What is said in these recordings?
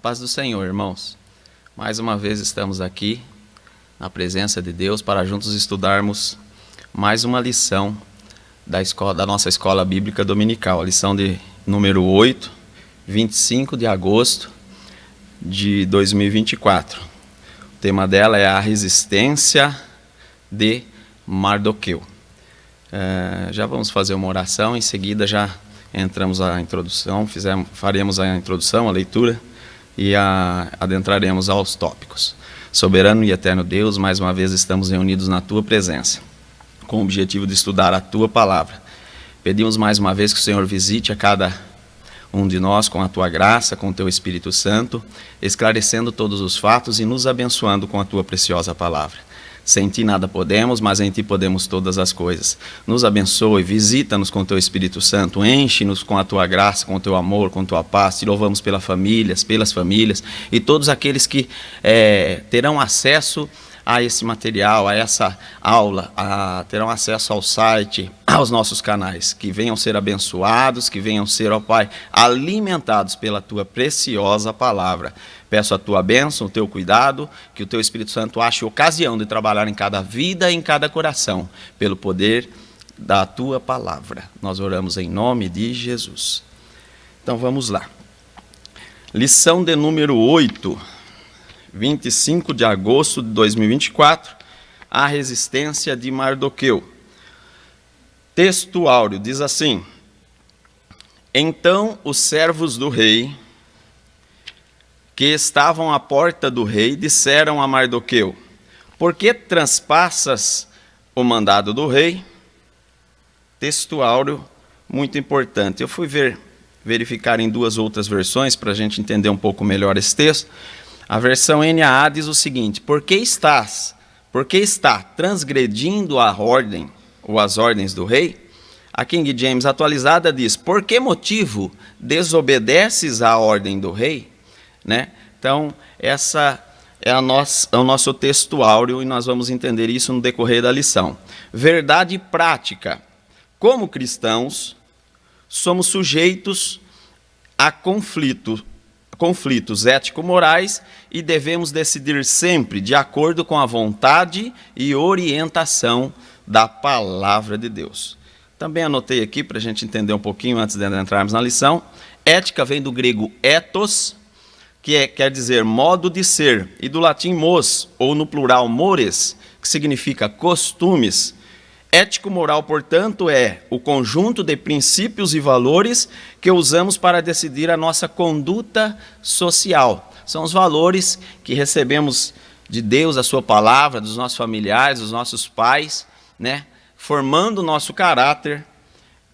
paz do Senhor, irmãos. Mais uma vez estamos aqui na presença de Deus para juntos estudarmos mais uma lição da nossa escola bíblica dominical, a lição de número 8, 25 de agosto de 2024. O tema dela é a resistência de Mardoqueu. Já vamos fazer uma oração, em seguida já entramos à introdução, faremos a introdução, a leitura e adentraremos aos tópicos. Soberano e eterno Deus, mais uma vez estamos reunidos na Tua presença, com o objetivo de estudar a Tua palavra. Pedimos mais uma vez que o Senhor visite a cada um de nós com a Tua graça, com o Teu Espírito Santo, esclarecendo todos os fatos e nos abençoando com a Tua preciosa palavra. Sem Ti nada podemos, mas em Ti podemos todas as coisas. Nos abençoe, visita-nos com o Teu Espírito Santo, enche-nos com a Tua graça, com o Teu amor, com a Tua paz. Te louvamos pelas famílias e todos aqueles que terão acesso a esse material, a essa aula, terão acesso ao site, aos nossos canais, que venham ser abençoados, que venham ser, ó Pai, alimentados pela Tua preciosa palavra. Peço a Tua bênção, o Teu cuidado, que o Teu Espírito Santo ache ocasião de trabalhar em cada vida e em cada coração, pelo poder da Tua palavra. Nós oramos em nome de Jesus. Então vamos lá. Lição de número 8, 25 de agosto de 2024, a resistência de Mardoqueu. Texto áureo diz assim: Então os servos do rei, que estavam à porta do rei, disseram a Mardoqueu: Por que transpassas o mandado do rei? Texto áureo muito importante. Eu fui verificar em duas outras versões para a gente entender um pouco melhor esse texto. A versão NAA diz o seguinte: Por que está transgredindo a ordem ou as ordens do rei? A King James atualizada diz: Por que motivo desobedeces à ordem do rei? Né? Então, essa é o nosso texto áureo e nós vamos entender isso no decorrer da lição. Verdade prática. Como cristãos, somos sujeitos a conflitos ético-morais e devemos decidir sempre de acordo com a vontade e orientação da palavra de Deus. Também anotei aqui para a gente entender um pouquinho antes de entrarmos na lição. Ética vem do grego ethos, que quer dizer modo de ser, e do latim mos, ou no plural mores, que significa costumes. Ético-moral, portanto, é o conjunto de princípios e valores que usamos para decidir a nossa conduta social. São os valores que recebemos de Deus, a sua palavra, dos nossos familiares, dos nossos pais, né? Formando o nosso caráter,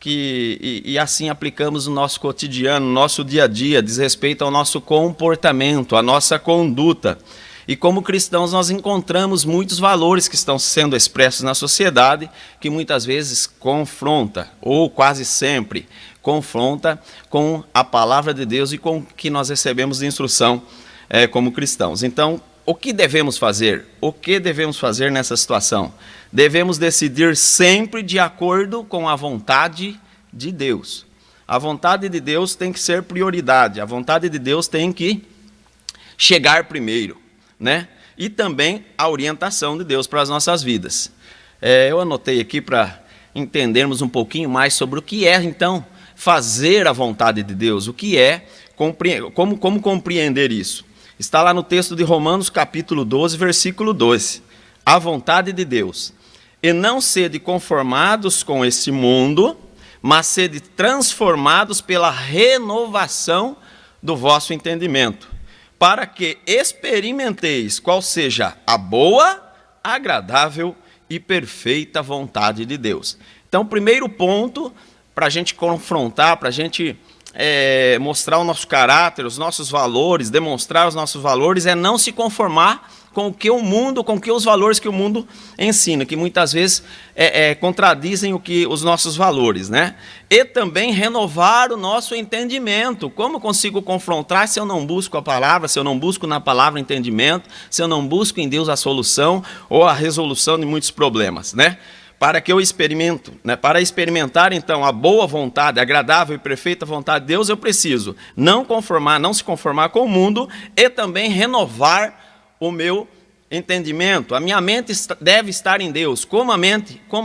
e assim aplicamos no nosso cotidiano, no nosso dia a dia, diz respeito ao nosso comportamento, à nossa conduta. E como cristãos nós encontramos muitos valores que estão sendo expressos na sociedade, que muitas vezes confronta, ou quase sempre confronta, com a palavra de Deus e com o que nós recebemos de instrução como cristãos. Então, o que devemos fazer? O que devemos fazer nessa situação? Devemos decidir sempre de acordo com a vontade de Deus. A vontade de Deus tem que ser prioridade, a vontade de Deus tem que chegar primeiro, né? E também a orientação de Deus para as nossas vidas. Eu anotei aqui para entendermos um pouquinho mais sobre o que é, então, fazer a vontade de Deus, o que é, como compreender isso. Está lá no texto de Romanos, capítulo 12, versículo 12. A vontade de Deus. E não sede conformados com esse mundo, mas sede transformados pela renovação do vosso entendimento, para que experimenteis qual seja a boa, agradável e perfeita vontade de Deus. Então, o primeiro ponto para a gente confrontar, para a gente mostrar o nosso caráter, os nossos valores, demonstrar os nossos valores, é não se conformar com os valores que o mundo ensina, que muitas vezes contradizem os nossos valores, né? E também renovar o nosso entendimento. Como consigo confrontar se eu não busco a palavra, se eu não busco na palavra entendimento, se eu não busco em Deus a solução ou a resolução de muitos problemas, né? para que eu experimento, né? Para experimentar então a boa vontade, agradável e perfeita vontade de Deus, eu preciso não se conformar com o mundo e também renovar o meu entendimento. A minha mente deve estar em Deus. Como a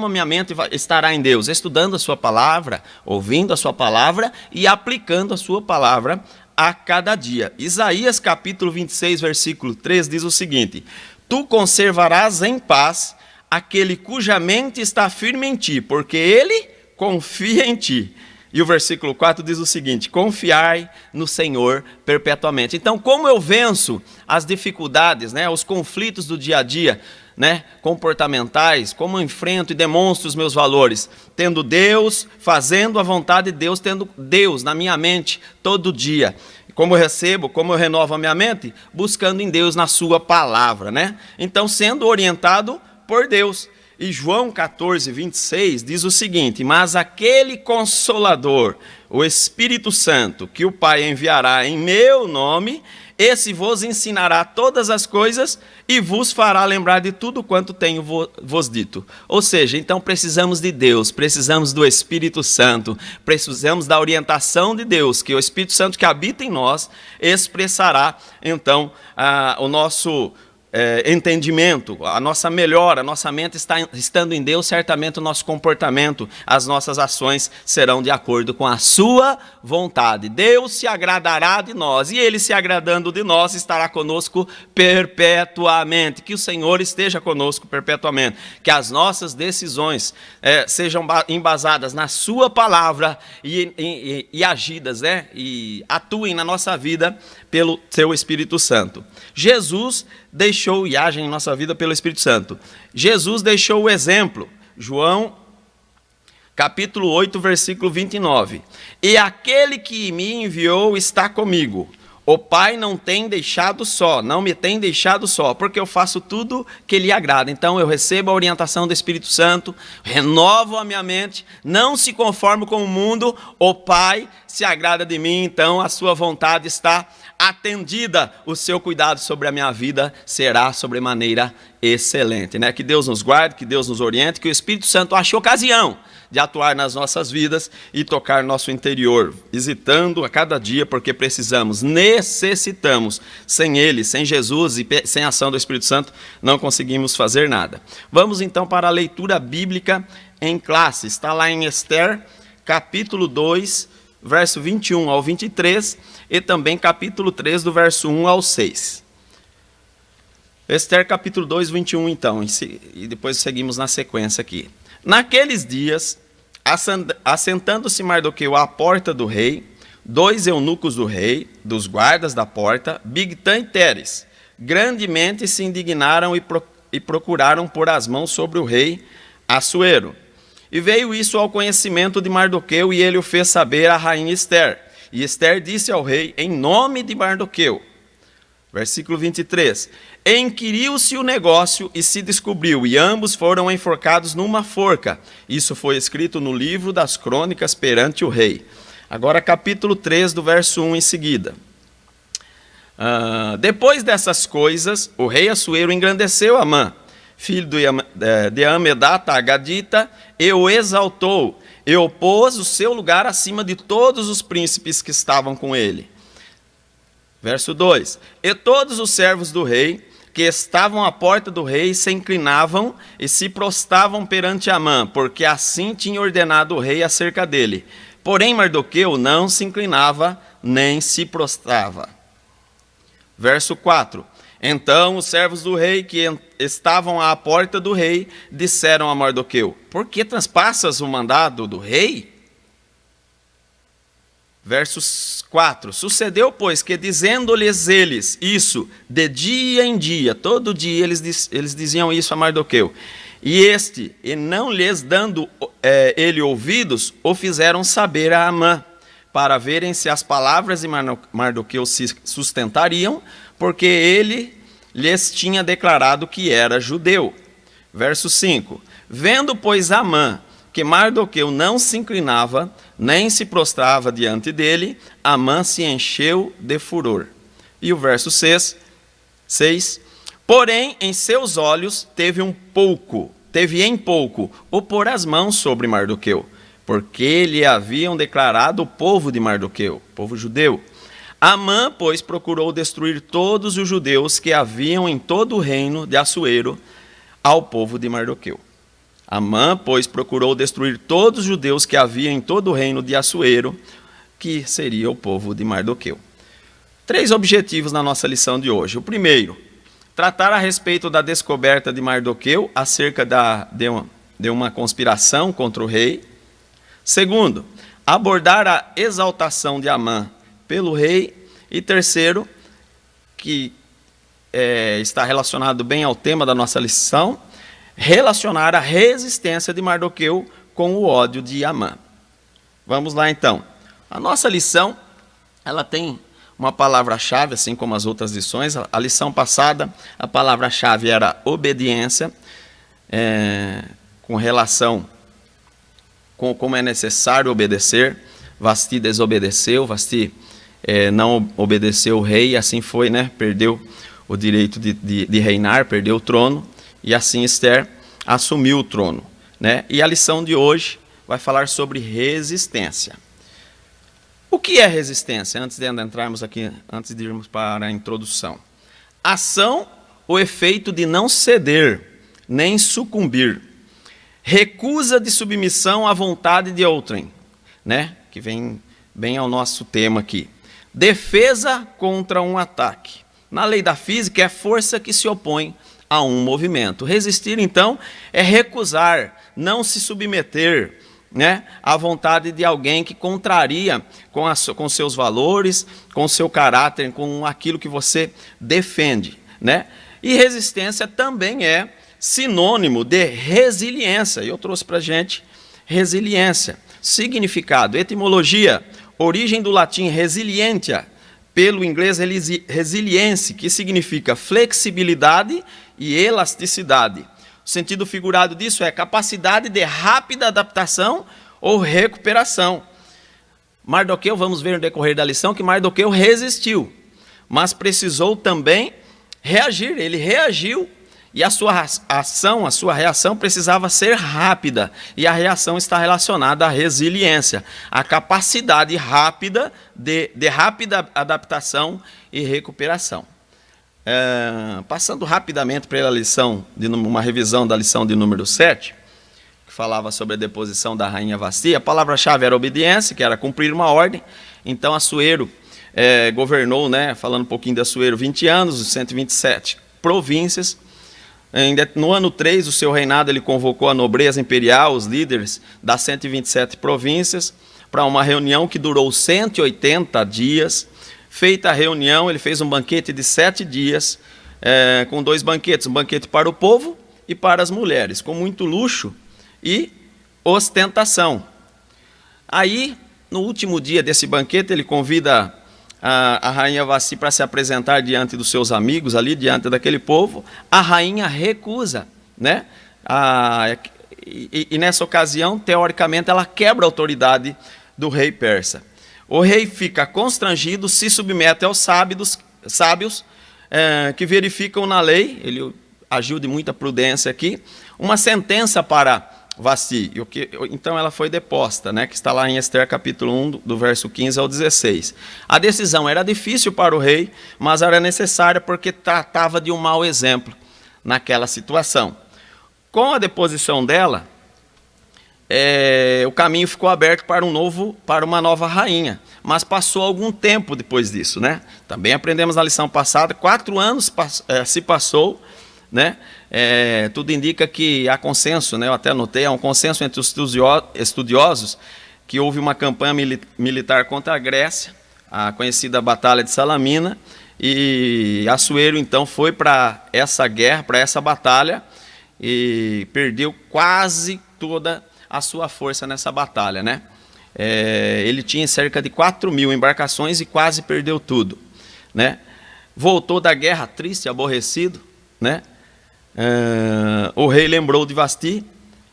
minha mente estará em Deus? Estudando a sua palavra, ouvindo a sua palavra e aplicando a sua palavra a cada dia. Isaías capítulo 26, versículo 3 diz o seguinte: tu conservarás em paz aquele cuja mente está firme em ti, porque ele confia em ti. E o versículo 4 diz o seguinte: confiai no Senhor perpetuamente. Então, como eu venço as dificuldades, né, os conflitos do dia a dia, né, comportamentais, como eu enfrento e demonstro os meus valores? Tendo Deus, fazendo a vontade de Deus, tendo Deus na minha mente todo dia. Como eu renovo a minha mente? Buscando em Deus na sua palavra, né? Então, sendo orientado por Deus. E João 14, 26 diz o seguinte: mas aquele Consolador, o Espírito Santo, que o Pai enviará em meu nome, esse vos ensinará todas as coisas e vos fará lembrar de tudo quanto tenho vos dito. Ou seja, então precisamos de Deus, precisamos do Espírito Santo, precisamos da orientação de Deus, que o Espírito Santo que habita em nós expressará então o nosso entendimento, a nossa melhora, a nossa mente estando em Deus, certamente o nosso comportamento, as nossas ações serão de acordo com a sua vontade. Deus se agradará de nós e Ele se agradando de nós estará conosco perpetuamente. Que o Senhor esteja conosco perpetuamente, que as nossas decisões sejam embasadas na sua palavra e agidas, né? E atuem na nossa vida pelo seu Espírito Santo. Jesus deixou e age em nossa vida pelo Espírito Santo. Jesus deixou o exemplo. João, capítulo 8, versículo 29. E aquele que me enviou está comigo. O Pai não me tem deixado só, porque eu faço tudo que lhe agrada. Então eu recebo a orientação do Espírito Santo, renovo a minha mente, não se conformo com o mundo, o Pai se agrada de mim, então a sua vontade está atendida, o seu cuidado sobre a minha vida será sobremaneira excelente, né? Que Deus nos guarde, que Deus nos oriente, que o Espírito Santo ache ocasião de atuar nas nossas vidas e tocar nosso interior, visitando a cada dia, porque necessitamos. Sem Ele, sem Jesus e sem a ação do Espírito Santo, não conseguimos fazer nada. Vamos então para a leitura bíblica em classe. Está lá em Esther, capítulo 2, verso 21 ao 23, e também capítulo 3, do verso 1 ao 6. Esther, capítulo 2, 21, então, e depois seguimos na sequência aqui. Naqueles dias, assentando-se Mardoqueu à porta do rei, 2 eunucos do rei, dos guardas da porta, Bigtã e Teres, grandemente se indignaram e procuraram pôr as mãos sobre o rei Assuero. E veio isso ao conhecimento de Mardoqueu, e ele o fez saber à rainha Esther. E Esther disse ao rei, em nome de Mardoqueu, versículo 23, inquiriu-se o negócio e se descobriu, e ambos foram enforcados numa forca. Isso foi escrito no livro das crônicas perante o rei. Agora capítulo 3, do verso 1 em seguida. Depois dessas coisas, o rei Assuero engrandeceu Amã, filho de Amedata, Agadita, e o exaltou, e opôs o seu lugar acima de todos os príncipes que estavam com ele. Verso 2, e todos os servos do rei, que estavam à porta do rei, se inclinavam e se prostravam perante Amã, porque assim tinha ordenado o rei acerca dele. Porém Mardoqueu não se inclinava, nem se prostrava. Verso 4, então os servos do rei que estavam à porta do rei disseram a Mardoqueu, por que transpassas o mandado do rei? Versos 4, sucedeu, pois, que dizendo-lhes eles isso de dia em dia, todo dia eles diziam isso a Mardoqueu, e não lhes dando ele ouvidos, o fizeram saber a Amã, para verem se as palavras de Mardoqueu se sustentariam, porque ele lhes tinha declarado que era judeu. Verso 5, vendo, pois, Amã, que Mardoqueu não se inclinava, nem se prostrava diante dele, Amã se encheu de furor. E o verso 6, porém, em seus olhos teve um pouco teve em pouco o pôr as mãos sobre Mardoqueu, porque lhe haviam declarado o povo de Mardoqueu, povo judeu. Amã, pois, procurou destruir todos os judeus que haviam em todo o reino de Assuero ao povo de Mardoqueu. Amã, pois, procurou destruir todos os judeus que havia em todo o reino de Assuero, que seria o povo de Mardoqueu. 3 objetivos na nossa lição de hoje. O primeiro, tratar a respeito da descoberta de Mardoqueu acerca de uma conspiração contra o rei. Segundo, abordar a exaltação de Amã pelo rei. E terceiro, que está relacionado bem ao tema da nossa lição, relacionar a resistência de Mardoqueu com o ódio de Amã. Vamos lá então. A nossa lição, ela tem uma palavra-chave, assim como as outras lições. A lição passada, a palavra-chave era obediência, com relação com como é necessário obedecer. Vasti desobedeceu, Vasti não obedeceu o rei, e assim foi, né? Perdeu o direito de reinar, perdeu o trono, e assim Esther assumiu o trono, né? E a lição de hoje vai falar sobre resistência. O que é resistência? Antes de entrarmos aqui, antes de irmos para a introdução. Ação ou efeito de não ceder, nem sucumbir. Recusa de submissão à vontade de outrem, né? Que vem bem ao nosso tema aqui. Defesa contra um ataque. Na lei da física, é a força que se opõe a um movimento. Resistir, então, é recusar, não se submeter, né, à vontade de alguém que contraria com seus valores, com seu caráter, com aquilo que você defende, né? E resistência também é sinônimo de resiliência. Eu trouxe para a gente resiliência. Significado, etimologia, origem do latim resilientia, pelo inglês resiliency, que significa flexibilidade e elasticidade. O sentido figurado disso é capacidade de rápida adaptação ou recuperação. Mardoqueu, vamos ver no decorrer da lição, que Mardoqueu resistiu, mas precisou também reagir. Ele reagiu e a sua ação, a sua reação precisava ser rápida. E a reação está relacionada à resiliência, à capacidade rápida de rápida adaptação e recuperação. Passando rapidamente para a lição, uma revisão da lição de número 7, que falava sobre a deposição da rainha Vasti, a palavra-chave era obediência, que era cumprir uma ordem. Então Assuero governou, né, falando um pouquinho de Assuero, 20 anos, 127 províncias. No ano 3 do seu reinado, ele convocou a nobreza imperial, os líderes das 127 províncias, para uma reunião que durou 180 dias. Feita a reunião, ele fez um banquete de 7 dias, com 2 banquetes, um banquete para o povo e para as mulheres, com muito luxo e ostentação. Aí, no último dia desse banquete, ele convida a rainha Vasti para se apresentar diante dos seus amigos, ali diante daquele povo. A rainha recusa, né? E nessa ocasião, teoricamente, ela quebra a autoridade do rei persa. O rei fica constrangido, se submete aos sábios que verificam na lei, ele agiu de muita prudência aqui, uma sentença para Vasti. Então ela foi deposta, né, que está lá em Esther capítulo 1, do verso 15 ao 16. A decisão era difícil para o rei, mas era necessária porque tratava de um mau exemplo naquela situação. Com a deposição dela, o caminho ficou aberto para uma nova rainha. Mas passou algum tempo depois disso, né? Também aprendemos na lição passada, 4 anos se passou, né? Tudo indica que há consenso, né? Eu até anotei, há um consenso entre os estudiosos que houve uma campanha militar contra a Grécia, a conhecida Batalha de Salamina, e Assuero então foi para essa guerra, para essa batalha, e perdeu quase toda a sua força nessa batalha, né? Ele tinha cerca de 4.000 embarcações e quase perdeu tudo, né? Voltou da guerra triste, aborrecido, né? O rei lembrou de Vasti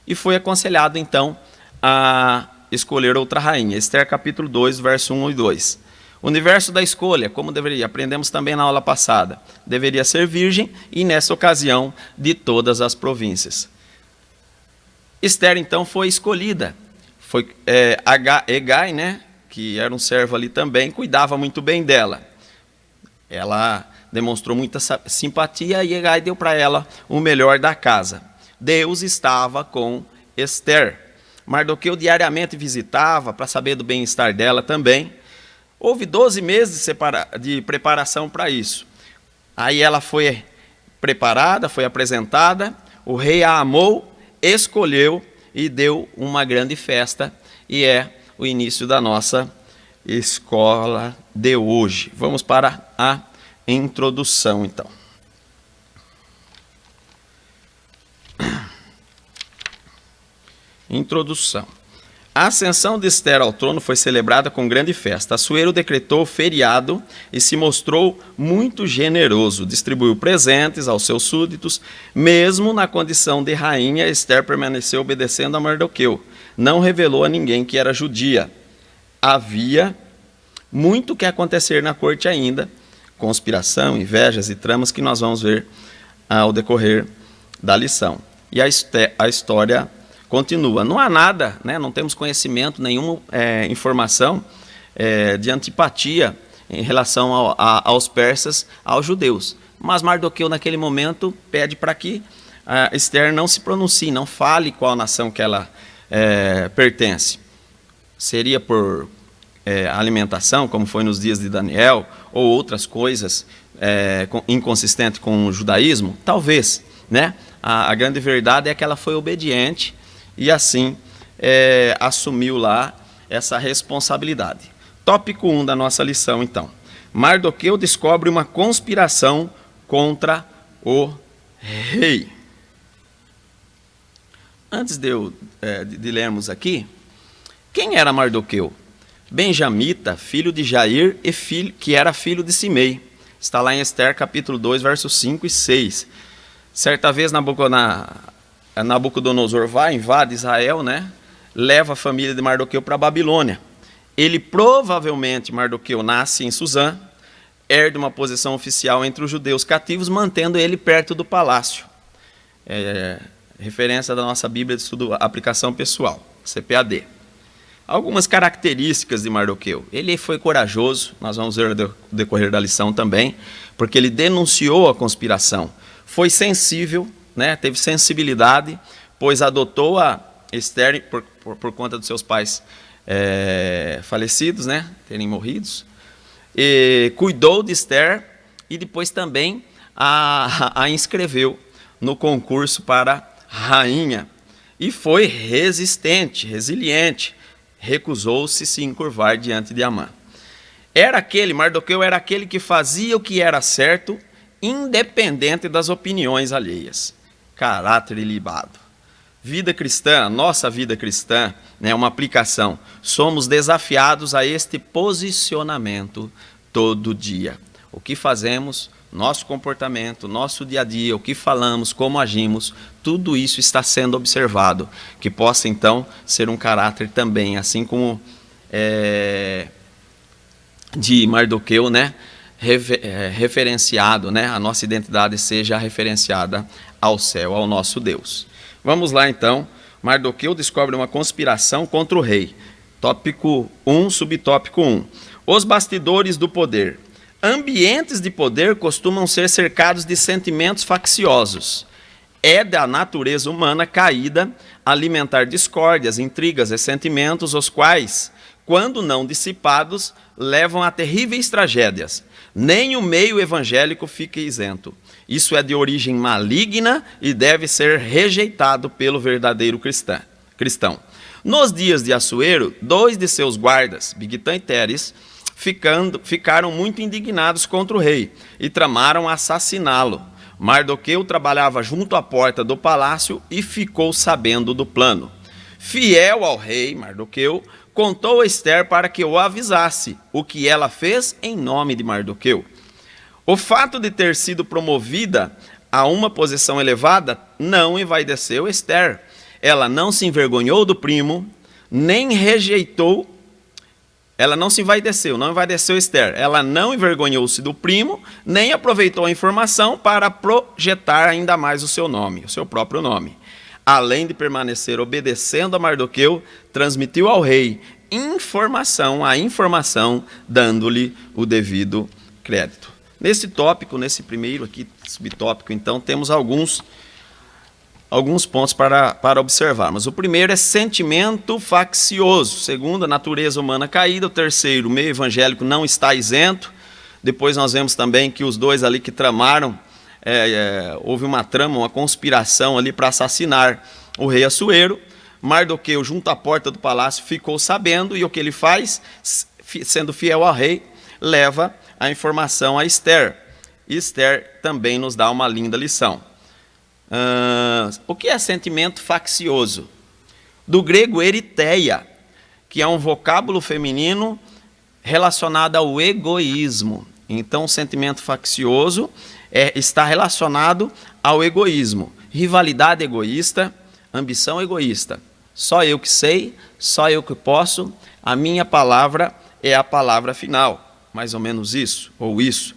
e foi aconselhado então a escolher outra rainha. Esther capítulo 2, verso 1 e 2. O universo da escolha, como deveria, aprendemos também na aula passada, deveria ser virgem e nessa ocasião de todas as províncias. Esther, então, foi escolhida. Foi Hegai, né, que era um servo ali também, cuidava muito bem dela. Ela demonstrou muita simpatia e Hegai deu para ela o melhor da casa. Deus estava com Esther. Mardoqueu diariamente visitava para saber do bem-estar dela também. Houve 12 meses de preparação para isso. Aí ela foi preparada, foi apresentada, o rei a amou, escolheu e deu uma grande festa. E é o início da nossa escola de hoje. Vamos para a introdução, então. Introdução. A ascensão de Esther ao trono foi celebrada com grande festa. Assuero decretou feriado e se mostrou muito generoso. Distribuiu presentes aos seus súditos. Mesmo na condição de rainha, Esther permaneceu obedecendo a Mardoqueu. Não revelou a ninguém que era judia. Havia muito que acontecer na corte ainda. Conspiração, invejas e tramas que nós vamos ver ao decorrer da lição. E a história continua. Não há nada, né? Não temos conhecimento, nenhuma informação de antipatia em relação aos persas, aos judeus. Mas Mardoqueu, naquele momento, pede para que Esther não se pronuncie, não fale qual nação que ela pertence. Seria por alimentação, como foi nos dias de Daniel, ou outras coisas inconsistentes com o judaísmo? Talvez, né? A grande verdade é que ela foi obediente e assim assumiu lá essa responsabilidade. Tópico 1 da nossa lição, então. Mardoqueu descobre uma conspiração contra o rei. Antes de lermos aqui, quem era Mardoqueu? Benjamita, filho de Jair, que era filho de Simei. Está lá em Esther, capítulo 2, versos 5 e 6. Certa vez Nabucodonosor invade Israel, né? Leva a família de Mardoqueu para a Babilônia. Mardoqueu nasce em Suzã, herda uma posição oficial entre os judeus cativos, mantendo ele perto do palácio. Referência da nossa Bíblia de Estudo Aplicação Pessoal, CPAD. Algumas características de Mardoqueu. Ele foi corajoso, nós vamos ver no decorrer da lição também, porque ele denunciou a conspiração. Foi sensível, né, teve sensibilidade, pois adotou a Esther por conta dos seus pais falecidos, né, terem morridos. E cuidou de Esther e depois também a inscreveu no concurso para rainha. E foi resistente, resiliente. Recusou-se se encurvar diante de Amã. Mardoqueu era aquele que fazia o que era certo, independente das opiniões alheias. Caráter ilibado. Vida cristã, nossa vida cristã, né, uma aplicação. Somos desafiados a este posicionamento todo dia. O que fazemos, nosso comportamento, nosso dia a dia, o que falamos, como agimos, tudo isso está sendo observado. Que possa, então, ser um caráter também, assim como de Mardoqueu, né, referenciado, né, a nossa identidade seja referenciada ao céu, ao nosso Deus. Vamos lá, então. Mardoqueu descobre uma conspiração contra o rei. Tópico 1, subtópico 1. Os bastidores do poder. Ambientes de poder costumam ser cercados de sentimentos facciosos. É da natureza humana caída alimentar discórdias, intrigas, ressentimentos, os quais, quando não dissipados, levam a terríveis tragédias. Nem o meio evangélico fica isento. Isso é de origem maligna e deve ser rejeitado pelo verdadeiro cristão. Nos dias de Assuero, 2 de seus guardas, Bigtã e Teres, ficaram muito indignados contra o rei e tramaram assassiná-lo. Mardoqueu trabalhava junto à porta do palácio e ficou sabendo do plano. Fiel ao rei, Mardoqueu contou a Esther para que o avisasse, o que ela fez em nome de Mardoqueu. O fato de ter sido promovida a uma posição elevada não envaideceu Esther. Ela não se envergonhou do primo, nem rejeitou. Ela não se envaideceu, não envaideceu Esther. Ela não envergonhou-se do primo, nem aproveitou a informação para projetar ainda mais o seu nome, o seu próprio nome. além de permanecer obedecendo a Mardoqueu, transmitiu ao rei a informação, dando-lhe o devido crédito. Nesse tópico, nesse primeiro aqui, subtópico, então, temos alguns pontos para observarmos. O primeiro é sentimento faccioso. Segundo, a natureza humana caída. O terceiro, o meio evangélico não está isento. Depois nós vemos também que os dois ali que tramaram, houve uma trama, uma conspiração ali para assassinar o rei Assuero. Mardoqueu, junto à porta do palácio, ficou sabendo, e o que ele faz, sendo fiel ao rei, leva a informação a Esther. Esther também nos dá uma linda lição. O que é sentimento faccioso? Do grego eritheia, que é um vocábulo feminino relacionado ao egoísmo. Então, o sentimento faccioso está relacionado ao egoísmo. Rivalidade egoísta, ambição egoísta. Só eu que sei, só eu que posso, a minha palavra é a palavra final. Mais ou menos isso, ou isso.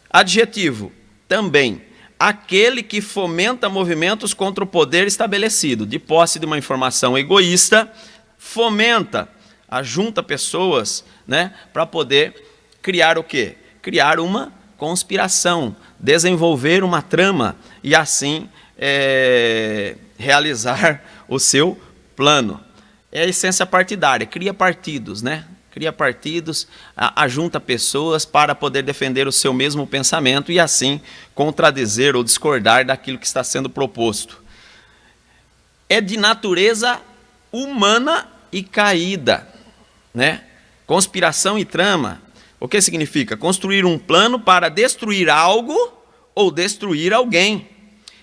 Adjetivo, também. Aquele que fomenta movimentos contra o poder estabelecido. De posse de uma informação egoísta, fomenta, ajunta pessoas, né, para poder criar o quê? Criar uma conspiração, desenvolver uma trama e assim realizar o seu plano. É a essência partidária, cria partidos, né? Cria partidos, ajunta pessoas para poder defender o seu mesmo pensamento e assim contradizer ou discordar daquilo que está sendo proposto. É de natureza humana e caída, né? Conspiração e trama. O que significa? Construir um plano para destruir algo ou destruir alguém.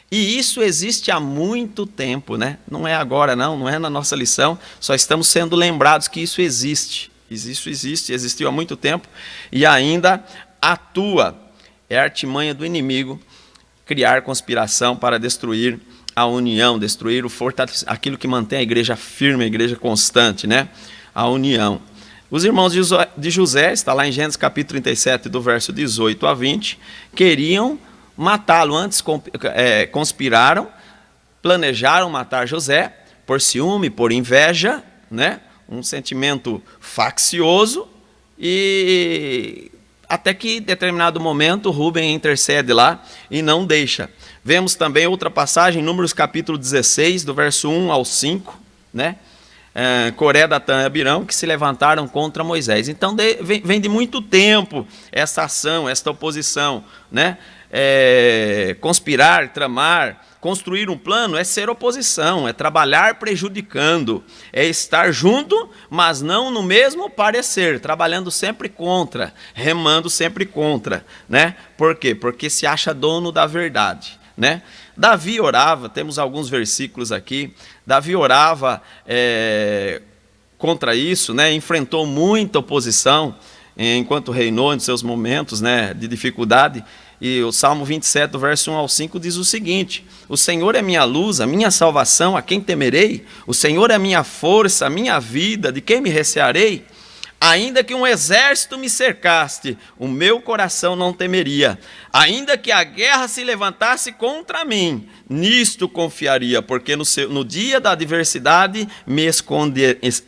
E isso existe há muito tempo, né? Não é agora, não é na nossa lição, só estamos sendo lembrados que isso existe. Isso existiu há muito tempo e ainda atua. É a artimanha do inimigo criar conspiração para destruir a união, destruir aquilo que mantém a igreja firme, a igreja constante, né? A união. Os irmãos de José, está lá em Gênesis capítulo 37, do verso 18 a 20, queriam matá-lo. Antes conspiraram, planejaram matar José por ciúme, por inveja, né? Um sentimento faccioso, e até que em determinado momento Rúben intercede lá e não deixa. Vemos também outra passagem, Números capítulo 16, do verso 1 ao 5, né? Coré, Datã e Abirão, que se levantaram contra Moisés. Então vem de muito tempo essa ação, esta oposição, né? Conspirar, tramar, construir um plano é ser oposição, é trabalhar prejudicando, é estar junto, mas não no mesmo parecer, trabalhando sempre contra, remando sempre contra, né? Por quê? Porque se acha dono da verdade, né? Davi orava, temos alguns versículos aqui, Davi orava contra isso, né? Enfrentou muita oposição enquanto reinou em seus momentos, né, de dificuldade. E o Salmo 27, do verso 1 ao 5, diz o seguinte: o Senhor é minha luz, a minha salvação, a quem temerei? O Senhor é a minha força, a minha vida, de quem me recearei? Ainda que um exército me cercasse, o meu coração não temeria. Ainda que a guerra se levantasse contra mim, nisto confiaria, porque no dia da adversidade me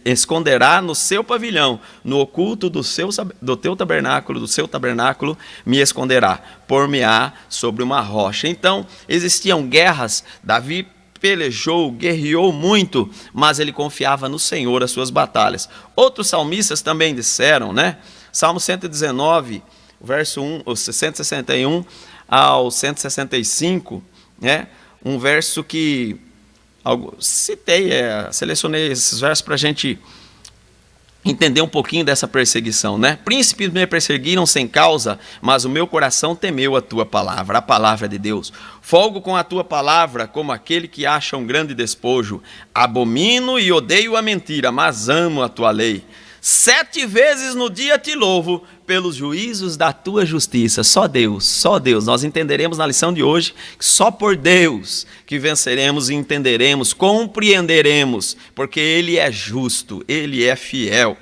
esconderá no seu pavilhão, no oculto do teu tabernáculo, do seu tabernáculo me esconderá, por-me-á sobre uma rocha. Então, existiam guerras, Davi pelejou, guerreou muito, mas ele confiava no Senhor as suas batalhas. Outros salmistas também disseram, né? Salmo 119, verso 161 ao 165, né? Um verso que selecionei esses versos para a gente entender um pouquinho dessa perseguição, né? Príncipes me perseguiram sem causa, mas o meu coração temeu a tua palavra, a palavra de Deus. Folgo com a tua palavra, como aquele que acha um grande despojo. Abomino e odeio a mentira, mas amo a tua lei. 7 vezes no dia te louvo, pelos juízos da tua justiça. Só Deus, só Deus. Nós entenderemos na lição de hoje que só por Deus que venceremos e entenderemos, compreenderemos, porque Ele é justo, Ele é fiel.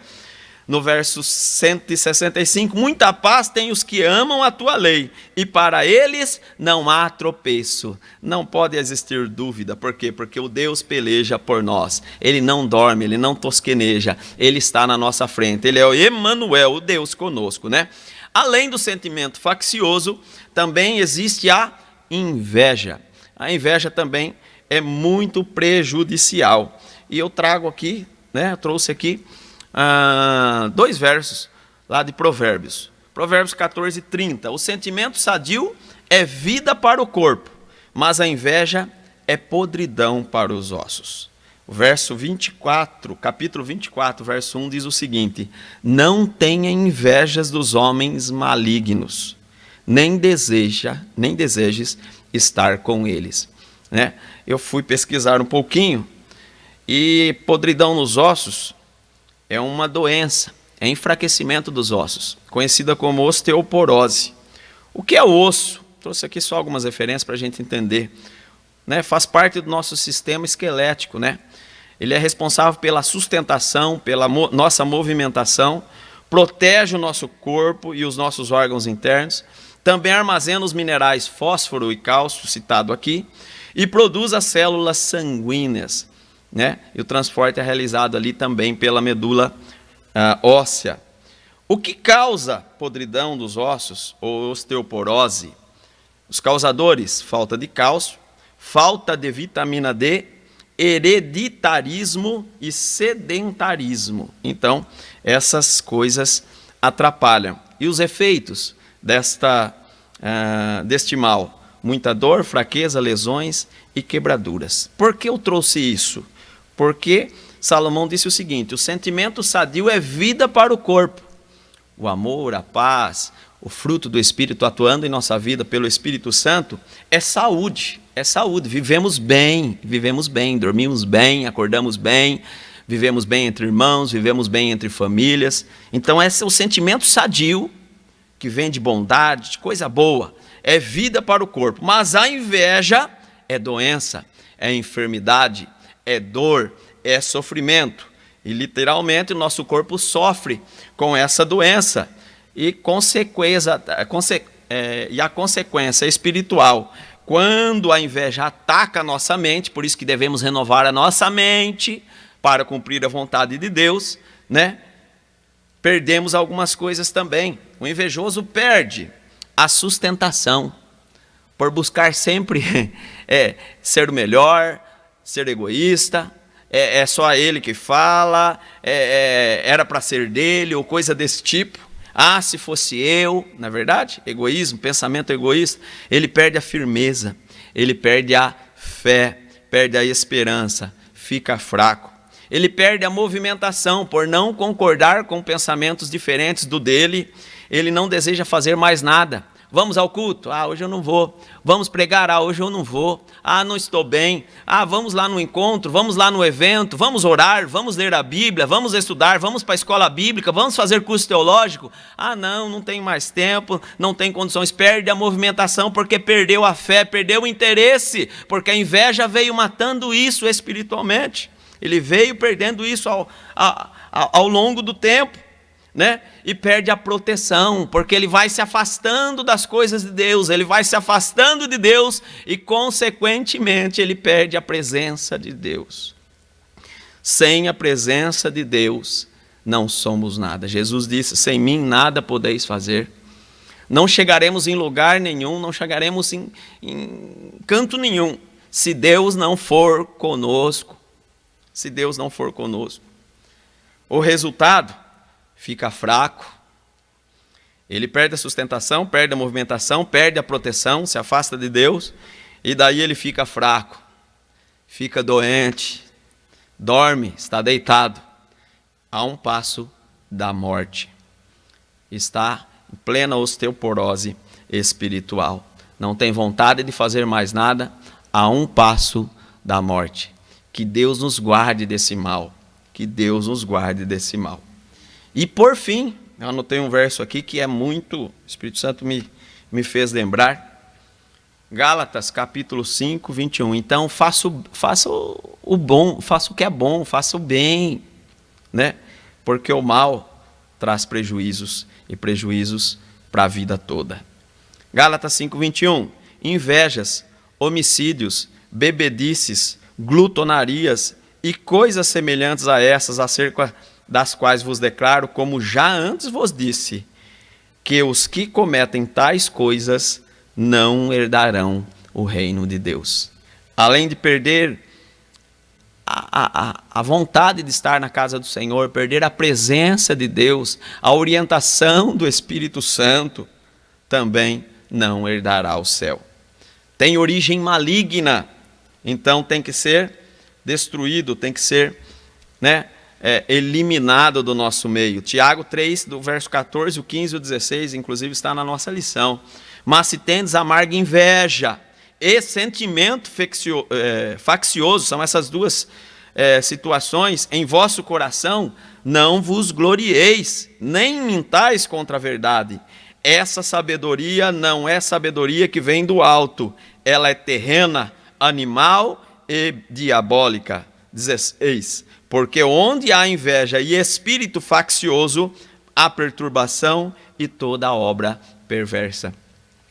no verso 165, muita paz tem os que amam a tua lei, e para eles não há tropeço. Não pode existir dúvida. Por quê? Porque o Deus peleja por nós. Ele não dorme, ele não tosqueneja, ele está na nossa frente. Ele é o Emanuel, o Deus conosco, né? Além do sentimento faccioso, também existe a inveja. A inveja também é muito prejudicial. E eu trago aqui, né, eu trouxe aqui 2 versos lá de Provérbios. Provérbios 14:30. O sentimento sadio é vida para o corpo, mas a inveja é podridão para os ossos. O verso 24, capítulo 24, verso 1 diz o seguinte: não tenha invejas dos homens malignos, nem desejes estar com eles. Né? Eu fui pesquisar um pouquinho, e podridão nos ossos é uma doença, é enfraquecimento dos ossos, conhecida como osteoporose. O que é o osso? Trouxe aqui só algumas referências para a gente entender. Né? Faz parte do nosso sistema esquelético, né? Ele é responsável pela sustentação, pela nossa movimentação, protege o nosso corpo e os nossos órgãos internos, também armazena os minerais fósforo e cálcio, citado aqui, e produz as células sanguíneas, né? E o transporte é realizado ali também pela medula óssea. O que causa podridão dos ossos, ou osteoporose? Os causadores: falta de cálcio, falta de vitamina D, hereditarismo e sedentarismo. Então, essas coisas atrapalham. E os efeitos deste mal? Muita dor, fraqueza, lesões e quebraduras. Por que eu trouxe isso? Porque Salomão disse o seguinte: o sentimento sadio é vida para o corpo. O amor, a paz, o fruto do Espírito atuando em nossa vida pelo Espírito Santo é saúde. É saúde. Vivemos bem, dormimos bem, acordamos bem, vivemos bem entre irmãos, vivemos bem entre famílias. Então esse é o sentimento sadio, que vem de bondade, de coisa boa. É vida para o corpo. Mas a inveja é doença, é enfermidade, é dor, é sofrimento. E literalmente o nosso corpo sofre com essa doença. E a consequência espiritual, quando a inveja ataca a nossa mente, por isso que devemos renovar a nossa mente para cumprir a vontade de Deus, né? Perdemos algumas coisas também. O invejoso perde a sustentação, por buscar sempre ser o melhor, ser egoísta, é só ele que fala, era para ser dele, ou coisa desse tipo. Ah, se fosse eu, na verdade, egoísmo, pensamento egoísta, ele perde a firmeza, ele perde a fé, perde a esperança, fica fraco. Ele perde a movimentação por não concordar com pensamentos diferentes do dele, ele não deseja fazer mais nada. Vamos ao culto? Ah, hoje eu não vou. Vamos pregar? Ah, hoje eu não vou. Ah, não estou bem. Ah, vamos lá no encontro, vamos lá no evento, vamos orar, vamos ler a Bíblia, vamos estudar, vamos para a escola bíblica, vamos fazer curso teológico. Ah, não tem mais tempo, não tem condições. Perde a movimentação porque perdeu a fé, perdeu o interesse, porque a inveja veio matando isso espiritualmente. Ele veio perdendo isso ao longo do tempo. Né? E perde a proteção, porque ele vai se afastando das coisas de Deus, ele vai se afastando de Deus e, consequentemente, ele perde a presença de Deus. Sem a presença de Deus, não somos nada. Jesus disse: sem mim nada podeis fazer. Não chegaremos em lugar nenhum, não chegaremos em canto nenhum, se Deus não for conosco. Se Deus não for conosco. O resultado: fica fraco, ele perde a sustentação, perde a movimentação, perde a proteção, se afasta de Deus, e daí ele fica fraco, fica doente, dorme, está deitado, a um passo da morte. Está em plena osteoporose espiritual, não tem vontade de fazer mais nada, a um passo da morte. Que Deus nos guarde desse mal, que Deus nos guarde desse mal. E por fim, eu anotei um verso aqui que é muito, o Espírito Santo me fez lembrar. Gálatas capítulo 5, 21. Então faça o bom, faça o que é bom, faça o bem, né? Porque o mal traz prejuízos, e prejuízos para a vida toda. Gálatas 5:21. Invejas, homicídios, bebedices, glutonarias e coisas semelhantes a essas, acerca das quais vos declaro, como já antes vos disse, que os que cometem tais coisas não herdarão o reino de Deus. Além de perder a vontade de estar na casa do Senhor, perder a presença de Deus, a orientação do Espírito Santo, também não herdará o céu. Tem origem maligna, então tem que ser destruído, tem que ser eliminado do nosso meio. Tiago 3, do verso 14, o 15 e o 16, inclusive está na nossa lição. Mas se tendes amarga inveja e sentimento faccioso, são essas duas situações, em vosso coração, não vos glorieis, nem mintais contra a verdade. Essa sabedoria não é sabedoria que vem do alto, ela é terrena, animal e diabólica. 16. Porque onde há inveja e espírito faccioso, há perturbação e toda obra perversa.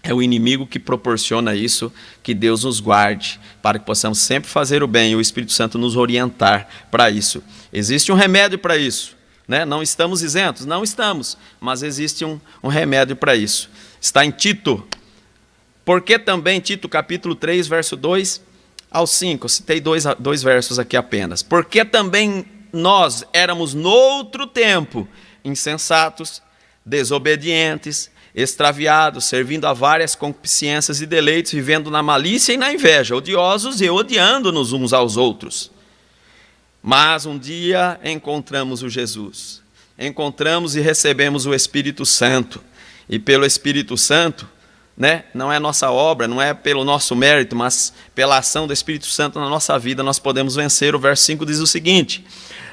É o inimigo que proporciona isso, que Deus nos guarde, para que possamos sempre fazer o bem e o Espírito Santo nos orientar para isso. Existe um remédio para isso, né? Não estamos isentos? Não estamos, mas existe um remédio para isso. Está em Tito. Porque também, Tito capítulo 3, verso 2 ao 5, eu citei dois versos aqui apenas. Porque também nós éramos noutro tempo insensatos, desobedientes, extraviados, servindo a várias concupiscências e deleites, vivendo na malícia e na inveja, odiosos e odiando-nos uns aos outros. Mas um dia encontramos o Jesus, encontramos e recebemos o Espírito Santo, e pelo Espírito Santo, não é nossa obra, não é pelo nosso mérito, mas pela ação do Espírito Santo na nossa vida, nós podemos vencer. O verso 5 diz o seguinte: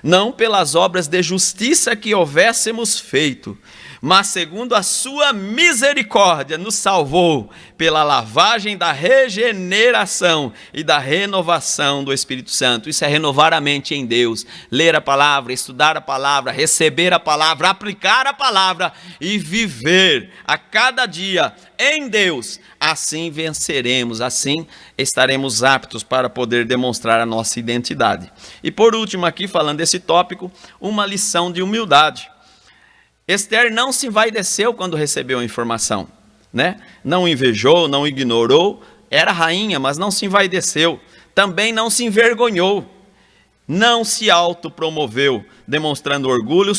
não pelas obras de justiça que houvéssemos feito, mas segundo a sua misericórdia nos salvou pela lavagem da regeneração e da renovação do Espírito Santo. Isso é renovar a mente em Deus, ler a palavra, estudar a palavra, receber a palavra, aplicar a palavra e viver a cada dia em Deus. Assim venceremos, assim estaremos aptos para poder demonstrar a nossa identidade. E por último aqui, falando desse tópico, uma lição de humildade. Esther não se envaideceu quando recebeu a informação, Não invejou, não ignorou, era rainha, mas não se envaideceu. Também não se envergonhou, não se autopromoveu, demonstrando orgulho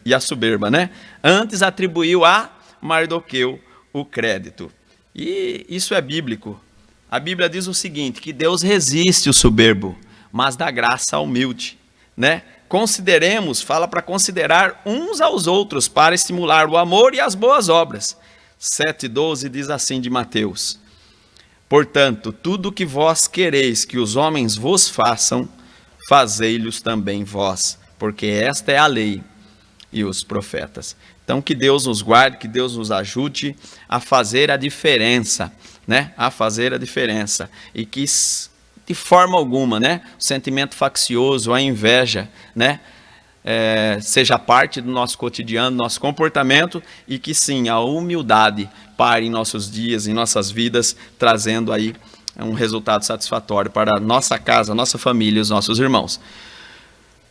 e a soberba, Antes atribuiu a Mardoqueu o crédito. E isso é bíblico. A Bíblia diz o seguinte, que Deus resiste o soberbo, mas dá graça ao humilde, Consideremos, fala para considerar uns aos outros, para estimular o amor e as boas obras. 7,12 diz assim de Mateus: portanto, tudo o que vós quereis que os homens vos façam, fazei-lhes também vós, porque esta é a lei e os profetas. Então, que Deus nos guarde, que Deus nos ajude a fazer a diferença, A fazer a diferença. E que de forma alguma, o sentimento faccioso, a inveja, seja parte do nosso cotidiano, do nosso comportamento, e que sim, a humildade pare em nossos dias, em nossas vidas, trazendo aí um resultado satisfatório para a nossa casa, a nossa família e os nossos irmãos.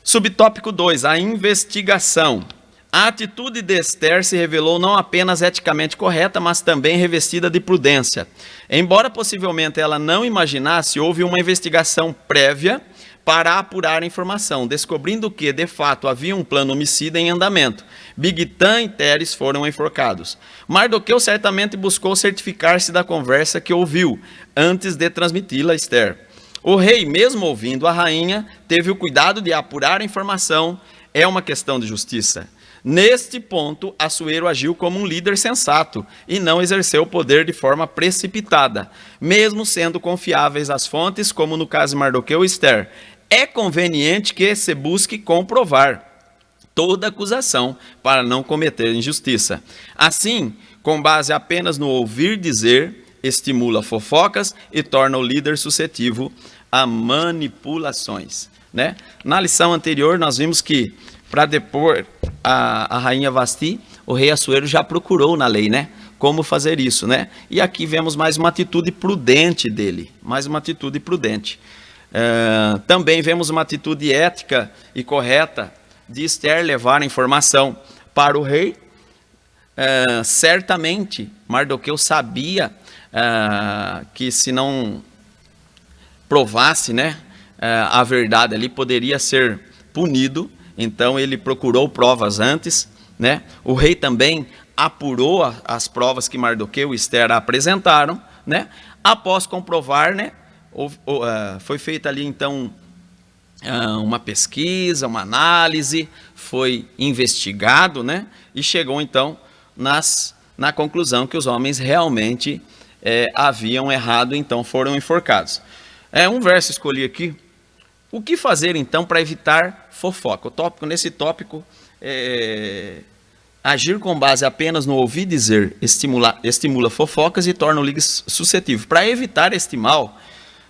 Subtópico 2, a investigação. A atitude de Esther se revelou não apenas eticamente correta, mas também revestida de prudência. Embora possivelmente ela não imaginasse, houve uma investigação prévia para apurar a informação, descobrindo que, de fato, havia um plano homicida em andamento. Bigtã e Teres foram enforcados. Mardoqueu certamente buscou certificar-se da conversa que ouviu, antes de transmiti-la a Esther. O rei, mesmo ouvindo a rainha, teve o cuidado de apurar a informação. É uma questão de justiça. Neste ponto, Assuero agiu como um líder sensato e não exerceu o poder de forma precipitada, mesmo sendo confiáveis as fontes, como no caso de Mardoqueu e Esther. É conveniente que se busque comprovar toda acusação para não cometer injustiça. Assim, com base apenas no ouvir dizer, estimula fofocas e torna o líder suscetível a manipulações. Na lição anterior, nós vimos que para depor a rainha Vasti, o rei Assuero já procurou na lei, né? Como fazer isso, né? E aqui vemos mais uma atitude prudente dele, mais uma atitude prudente. Também vemos uma atitude ética e correta de Esther levar a informação para o rei. Certamente Mardoqueu sabia que se não provasse, né, a verdade ali, poderia ser punido. Então ele procurou provas antes, né? O rei também apurou as provas que Mardoqueu e Esther apresentaram, né? Após comprovar, né, foi feita ali então uma pesquisa, uma análise, foi investigado, né? E chegou então na conclusão que os homens realmente haviam errado, então foram enforcados. Um verso escolhi aqui. O que fazer então para evitar fofoca? Nesse tópico, agir com base apenas no ouvir dizer estimula fofocas e torna o ligue suscetível. Para evitar este mal,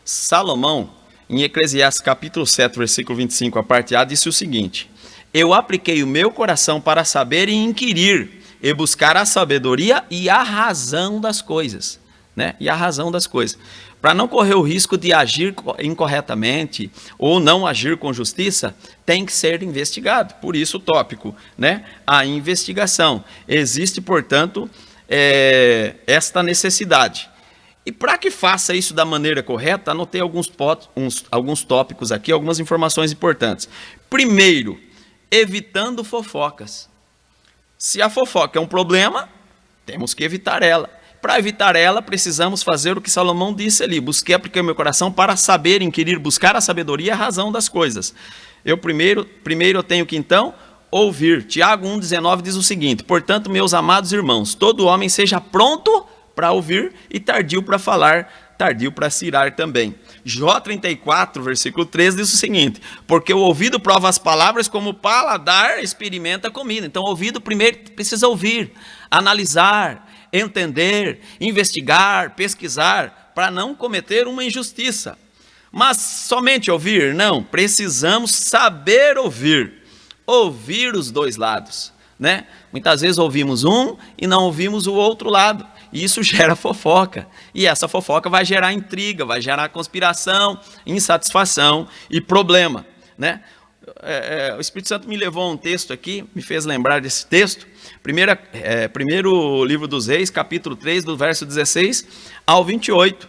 Salomão, em Eclesiastes capítulo 7, versículo 25, a parte A, disse o seguinte: eu apliquei o meu coração para saber e inquirir, e buscar a sabedoria e a razão das coisas, né? E a razão das coisas. Para não correr o risco de agir incorretamente ou não agir com justiça, tem que ser investigado. Por isso o tópico, né? A investigação. Existe, portanto, esta necessidade. E para que faça isso da maneira correta, anotei alguns tópicos aqui, algumas informações importantes. Primeiro, evitando fofocas. Se a fofoca é um problema, temos que evitar ela. Para evitar ela, precisamos fazer o que Salomão disse ali: busquei aplicar meu coração para saber, inquirir, buscar a sabedoria e a razão das coisas. Primeiro eu tenho que então ouvir. Tiago 1,19 diz o seguinte: portanto, meus amados irmãos, todo homem seja pronto para ouvir e tardio para falar, tardio para se irar também. Jó 34, versículo 13 diz o seguinte: porque o ouvido prova as palavras como o paladar experimenta a comida. Então o ouvido primeiro precisa ouvir, analisar, entender, investigar, pesquisar, para não cometer uma injustiça. Mas somente ouvir? Não, precisamos saber ouvir os dois lados, né? Muitas vezes ouvimos um e não ouvimos o outro lado, e isso gera fofoca, e essa fofoca vai gerar intriga, vai gerar conspiração, insatisfação e problema, né? O Espírito Santo me levou a um texto aqui, me fez lembrar desse texto. Primeiro livro dos Reis, capítulo 3, do verso 16 ao 28.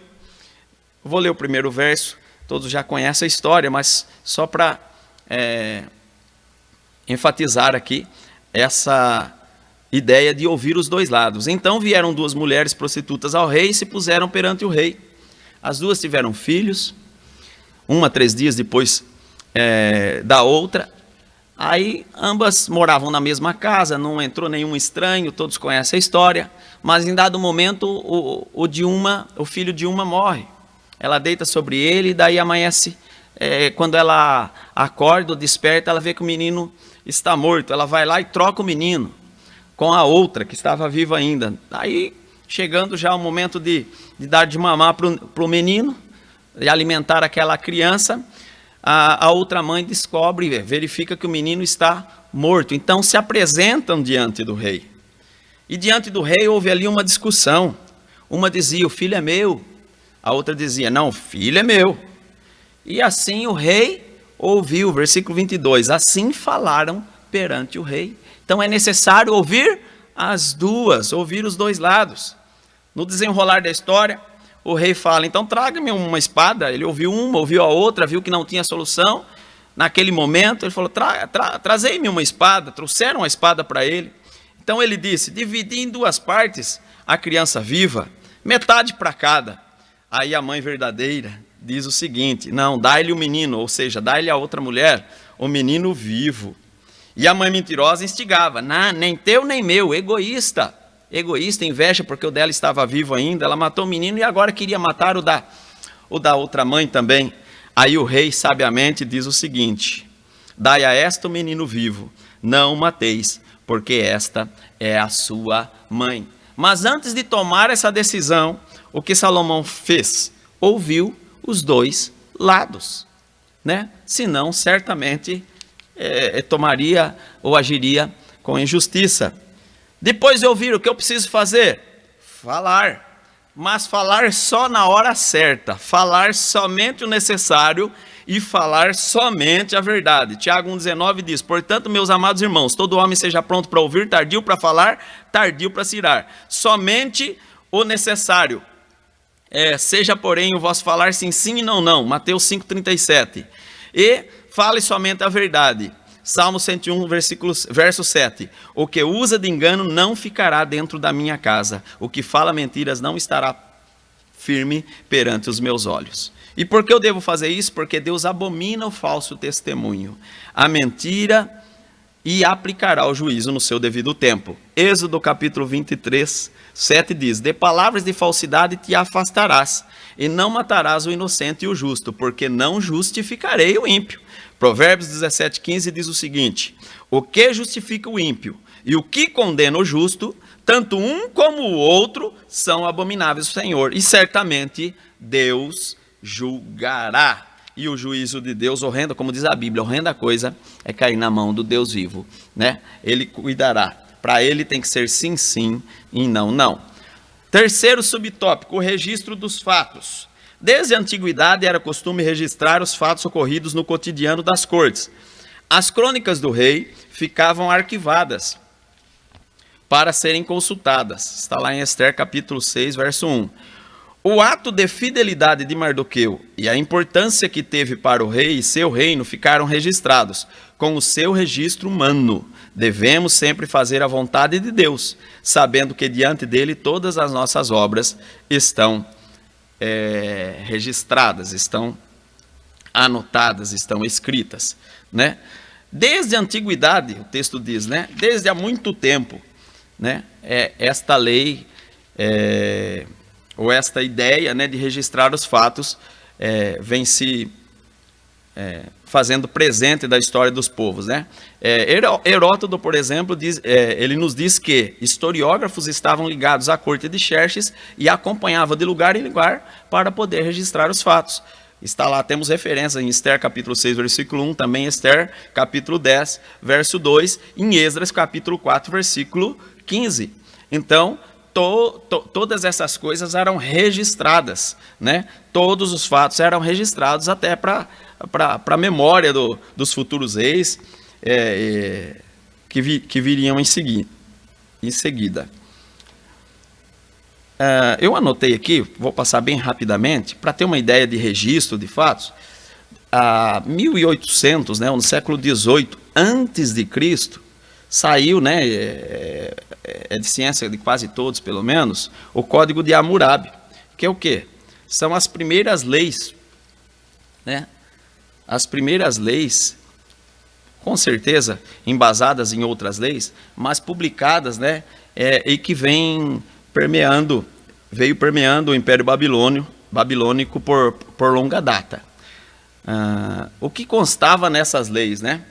Vou ler o primeiro verso, todos já conhecem a história, mas só para enfatizar aqui essa ideia de ouvir os dois lados. Então vieram duas mulheres prostitutas ao rei e se puseram perante o rei. As duas tiveram filhos, uma 3 dias depois da outra. Aí ambas moravam na mesma casa, não entrou nenhum estranho, todos conhecem a história, mas em dado momento o filho de uma morre. Ela deita sobre ele e daí amanhece, quando ela acorda ou desperta, ela vê que o menino está morto. Ela vai lá e troca o menino com a outra que estava viva ainda. Aí chegando já o momento de dar de mamar para o menino, de alimentar aquela criança, a outra mãe descobre, verifica que o menino está morto. Então se apresentam diante do rei. E diante do rei houve ali uma discussão. Uma dizia: o filho é meu. A outra dizia: não, o filho é meu. E assim o rei ouviu, versículo 22, assim falaram perante o rei. Então é necessário ouvir as duas, ouvir os dois lados. No desenrolar da história, o rei fala: então traga-me uma espada. Ele ouviu uma, ouviu a outra, viu que não tinha solução. Naquele momento ele falou: trazei-me uma espada. Trouxeram a espada para ele. Então ele disse: dividi em duas partes a criança viva, metade para cada. Aí a mãe verdadeira diz o seguinte: não, dá-lhe o menino, ou seja, dá-lhe a outra mulher o menino vivo. E a mãe mentirosa instigava: não, nem teu nem meu, egoísta, inveja porque o dela estava vivo ainda. Ela matou o menino e agora queria matar o da outra mãe também. Aí o rei sabiamente diz o seguinte: dai a esta o menino vivo, não o mateis, porque esta é a sua mãe. Mas antes de tomar essa decisão, o que Salomão fez? Ouviu os dois lados, né? Senão certamente tomaria ou agiria com injustiça. Depois de ouvir, o que eu preciso fazer? Falar. Mas falar só na hora certa, falar somente o necessário e falar somente a verdade. Tiago 1,19 diz: portanto, meus amados irmãos, todo homem seja pronto para ouvir, tardio para falar, tardio para se irar. Somente o necessário. Seja, porém, o vosso falar sim, sim e não, não. Mateus 5,37. E fale somente a verdade. Salmo 101, verso 7. O que usa de engano não ficará dentro da minha casa. O que fala mentiras não estará firme perante os meus olhos. E por que eu devo fazer isso? Porque Deus abomina o falso testemunho, a mentira, e aplicará o juízo no seu devido tempo. Êxodo capítulo 23, 7 diz: de palavras de falsidade te afastarás, e não matarás o inocente e o justo, porque não justificarei o ímpio. Provérbios 17, 15 diz o seguinte: o que justifica o ímpio e o que condena o justo, tanto um como o outro são abomináveis ao Senhor, e certamente Deus julgará. E o juízo de Deus, horrendo, como diz a Bíblia, horrenda coisa é cair na mão do Deus vivo, né? Ele cuidará. Para ele tem que ser sim, sim e não, não. Terceiro subtópico, o registro dos fatos. Desde a antiguidade era costume registrar os fatos ocorridos no cotidiano das cortes. As crônicas do rei ficavam arquivadas para serem consultadas. Está lá em Esther capítulo 6, verso 1. O ato de fidelidade de Mardoqueu e a importância que teve para o rei e seu reino ficaram registrados com o seu registro humano. Devemos sempre fazer a vontade de Deus, sabendo que diante dele todas as nossas obras estão registradas, estão anotadas, estão escritas, né? Desde a antiguidade, o texto diz, né? Desde há muito tempo, né? Esta lei ou esta ideia, né, de registrar os fatos vem se fazendo presente da história dos povos, né? Heródoto, por exemplo, ele nos diz que historiógrafos estavam ligados à corte de Xerxes e acompanhavam de lugar em lugar para poder registrar os fatos. Está lá, temos referência em Esther capítulo 6, versículo 1, também Esther capítulo 10, verso 2, em Esdras capítulo 4, versículo 15. Então, todas essas coisas eram registradas, né? Todos os fatos eram registrados até para a memória dos futuros reis que viriam em seguida. Eu anotei aqui, vou passar bem rapidamente, para ter uma ideia de registro de fatos. 1800, né, no século XVIII, antes de Cristo, saiu, né, de ciência de quase todos, pelo menos, o Código de Hammurabi, que é o quê? São as primeiras leis, né? As primeiras leis, com certeza, embasadas em outras leis, mas publicadas, né, e que veio permeando o Império Babilônico por longa data. O que constava nessas leis, né?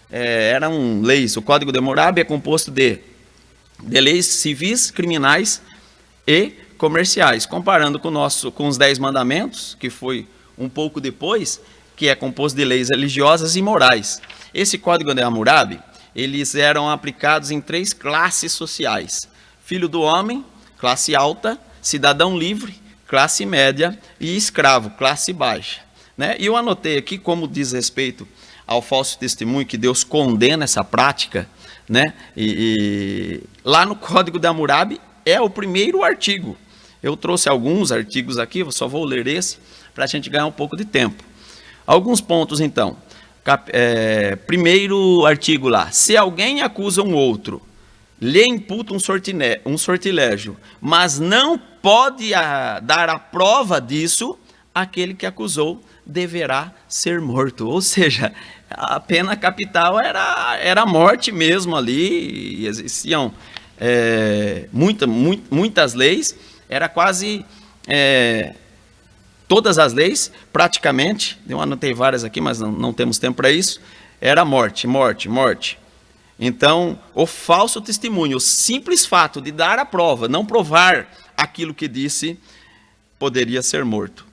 Eram leis, o Código de Hammurabi é composto de leis civis, criminais e comerciais, comparando com os 10 mandamentos, que foi um pouco depois, que é composto de leis religiosas e morais. Esse Código de Hammurabi, eles eram aplicados em 3 classes sociais: filho do homem, classe alta; cidadão livre, classe média; e escravo, classe baixa, né? E eu anotei aqui, como diz respeito ao falso testemunho, que Deus condena essa prática, né? E lá no Código de Hammurabi é o primeiro artigo. Eu trouxe alguns artigos aqui, eu só vou ler esse para a gente ganhar um pouco de tempo. Alguns pontos, então. Primeiro artigo lá: se alguém acusa um outro, lhe imputa um sortilégio, mas não pode dar a prova disso, aquele que acusou deverá ser morto. Ou seja, a pena capital era a morte mesmo ali, e existiam muitas leis, era quase todas as leis, praticamente, eu anotei várias aqui, mas não temos tempo para isso, era morte, morte, morte. Então, o falso testemunho, o simples fato de dar a prova, não provar aquilo que disse, poderia ser morto.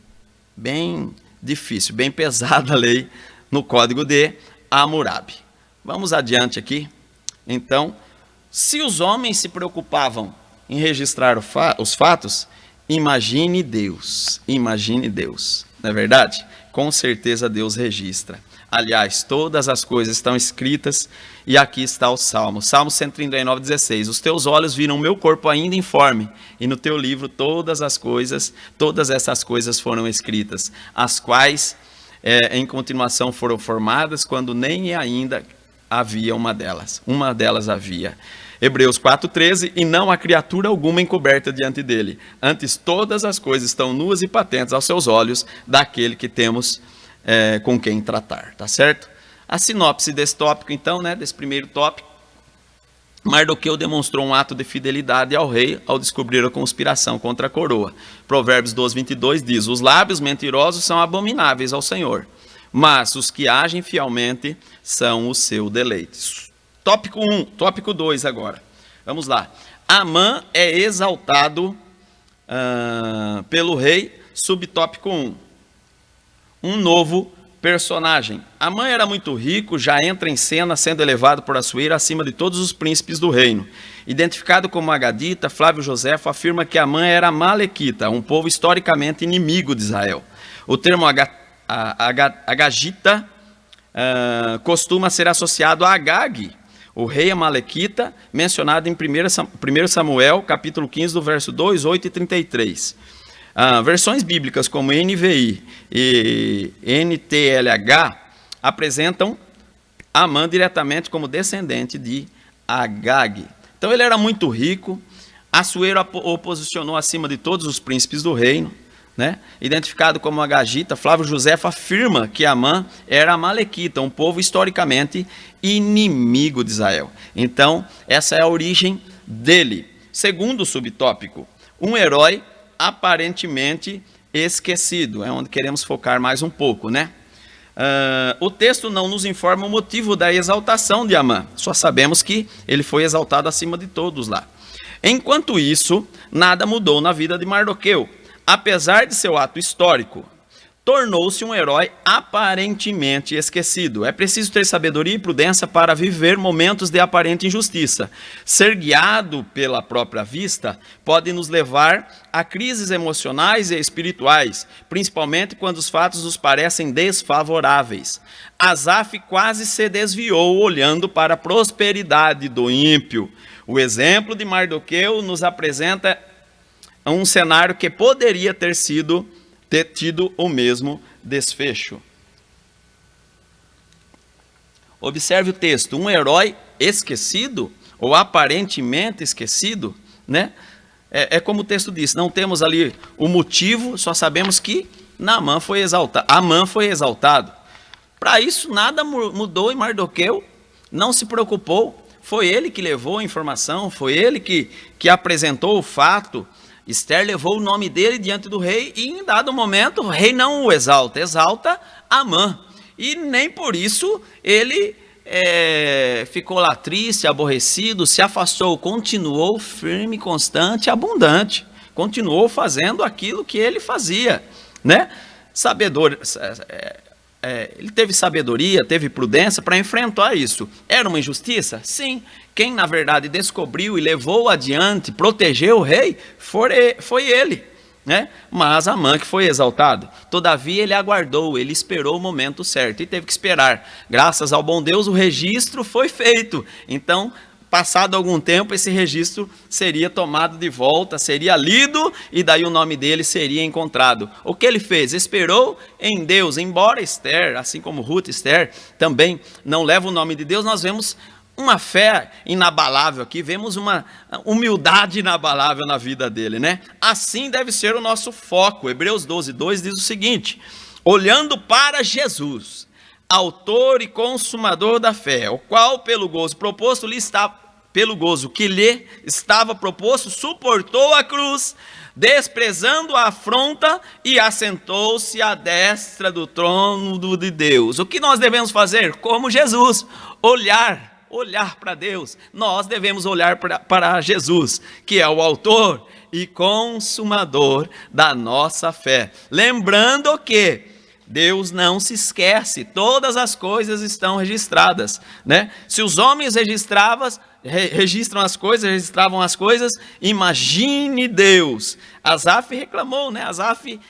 Bem difícil, bem pesada a lei no Código de Hammurabi. Vamos adiante aqui. Então, se os homens se preocupavam em registrar os fatos, imagine Deus, não é verdade? Com certeza Deus registra. Aliás, todas as coisas estão escritas e aqui está o Salmo. Salmo 139:16. Os teus olhos viram o meu corpo ainda informe e no teu livro todas essas coisas foram escritas, as quais em continuação foram formadas quando nem ainda havia uma delas havia. Hebreus 4:13, e não há criatura alguma encoberta diante dele, antes todas as coisas estão nuas e patentes aos seus olhos, daquele que temos com quem tratar, tá certo? A sinopse desse tópico então, desse primeiro tópico: Mardoqueu demonstrou um ato de fidelidade ao rei ao descobrir a conspiração contra a coroa. Provérbios 12:22 diz: os lábios mentirosos são abomináveis ao Senhor, mas os que agem fielmente são o seu deleite. Tópico 1, tópico 2 agora. Vamos lá. Amã é exaltado pelo rei, subtópico 1. Um novo personagem. Amã era muito rico, já entra em cena sendo elevado por Assuero acima de todos os príncipes do reino. Identificado como agadita, Flávio Joséfo afirma que Amã era malequita, um povo historicamente inimigo de Israel. O termo agagita costuma ser associado a Agag, o rei amalequita, mencionado em 1 Samuel, capítulo 15, do verso 2, 8 e 33. Versões bíblicas como NVI e NTLH apresentam Amã diretamente como descendente de Agag. Então ele era muito rico, Assuero o posicionou acima de todos os príncipes do reino, Identificado como agagita, Flávio Joséfo afirma que Amã era amalequita, um povo historicamente inimigo de Israel. Então, essa é a origem dele. Segundo subtópico, um herói aparentemente esquecido, é onde queremos focar mais um pouco, O texto não nos informa o motivo da exaltação de Amã, só sabemos que ele foi exaltado acima de todos lá. Enquanto isso, nada mudou na vida de Mardoqueu. Apesar de seu ato histórico, tornou-se um herói aparentemente esquecido. É preciso ter sabedoria e prudência para viver momentos de aparente injustiça. Ser guiado pela própria vista pode nos levar a crises emocionais e espirituais, principalmente quando os fatos nos parecem desfavoráveis. Asaf quase se desviou olhando para a prosperidade do ímpio. O exemplo de Mardoqueu nos apresenta um cenário que poderia ter tido o mesmo desfecho. Observe o texto: um herói esquecido, ou aparentemente esquecido, É como o texto diz, não temos ali o motivo, só sabemos que Amã foi exaltado. Para isso nada mudou e Mardoqueu não se preocupou. Foi ele que levou a informação, foi ele que apresentou o fato. Esther levou o nome dele diante do rei e em dado momento o rei não o exalta Amã. E nem por isso ele ficou lá triste, aborrecido, se afastou, continuou firme, constante, abundante. Continuou fazendo aquilo que ele fazia, Ele teve sabedoria, teve prudência para enfrentar isso. Era uma injustiça? Sim. Quem, na verdade, descobriu e levou adiante, protegeu o rei, foi ele, Mas Amã que foi exaltado. Todavia, ele aguardou, ele esperou o momento certo e teve que esperar. Graças ao bom Deus, o registro foi feito. Então, passado algum tempo, esse registro seria tomado de volta, seria lido e daí o nome dele seria encontrado. O que ele fez? Esperou em Deus. Embora Esther, assim como Ruth e Esther, também não leva o nome de Deus, nós vemos uma fé inabalável aqui, vemos uma humildade inabalável na vida dele, Assim deve ser o nosso foco. Hebreus 12:2 diz o seguinte: olhando para Jesus, autor e consumador da fé, o qual pelo gozo que lhe estava proposto, suportou a cruz, desprezando a afronta e assentou-se à destra do trono de Deus. O que nós devemos fazer? Como Jesus, olhar para Deus. Nós devemos olhar para Jesus, que é o autor e consumador da nossa fé. Lembrando que Deus não se esquece, todas as coisas estão registradas, né? Se os homens registram as coisas, registravam as coisas, imagine Deus. Asaf reclamou, né? Asaf,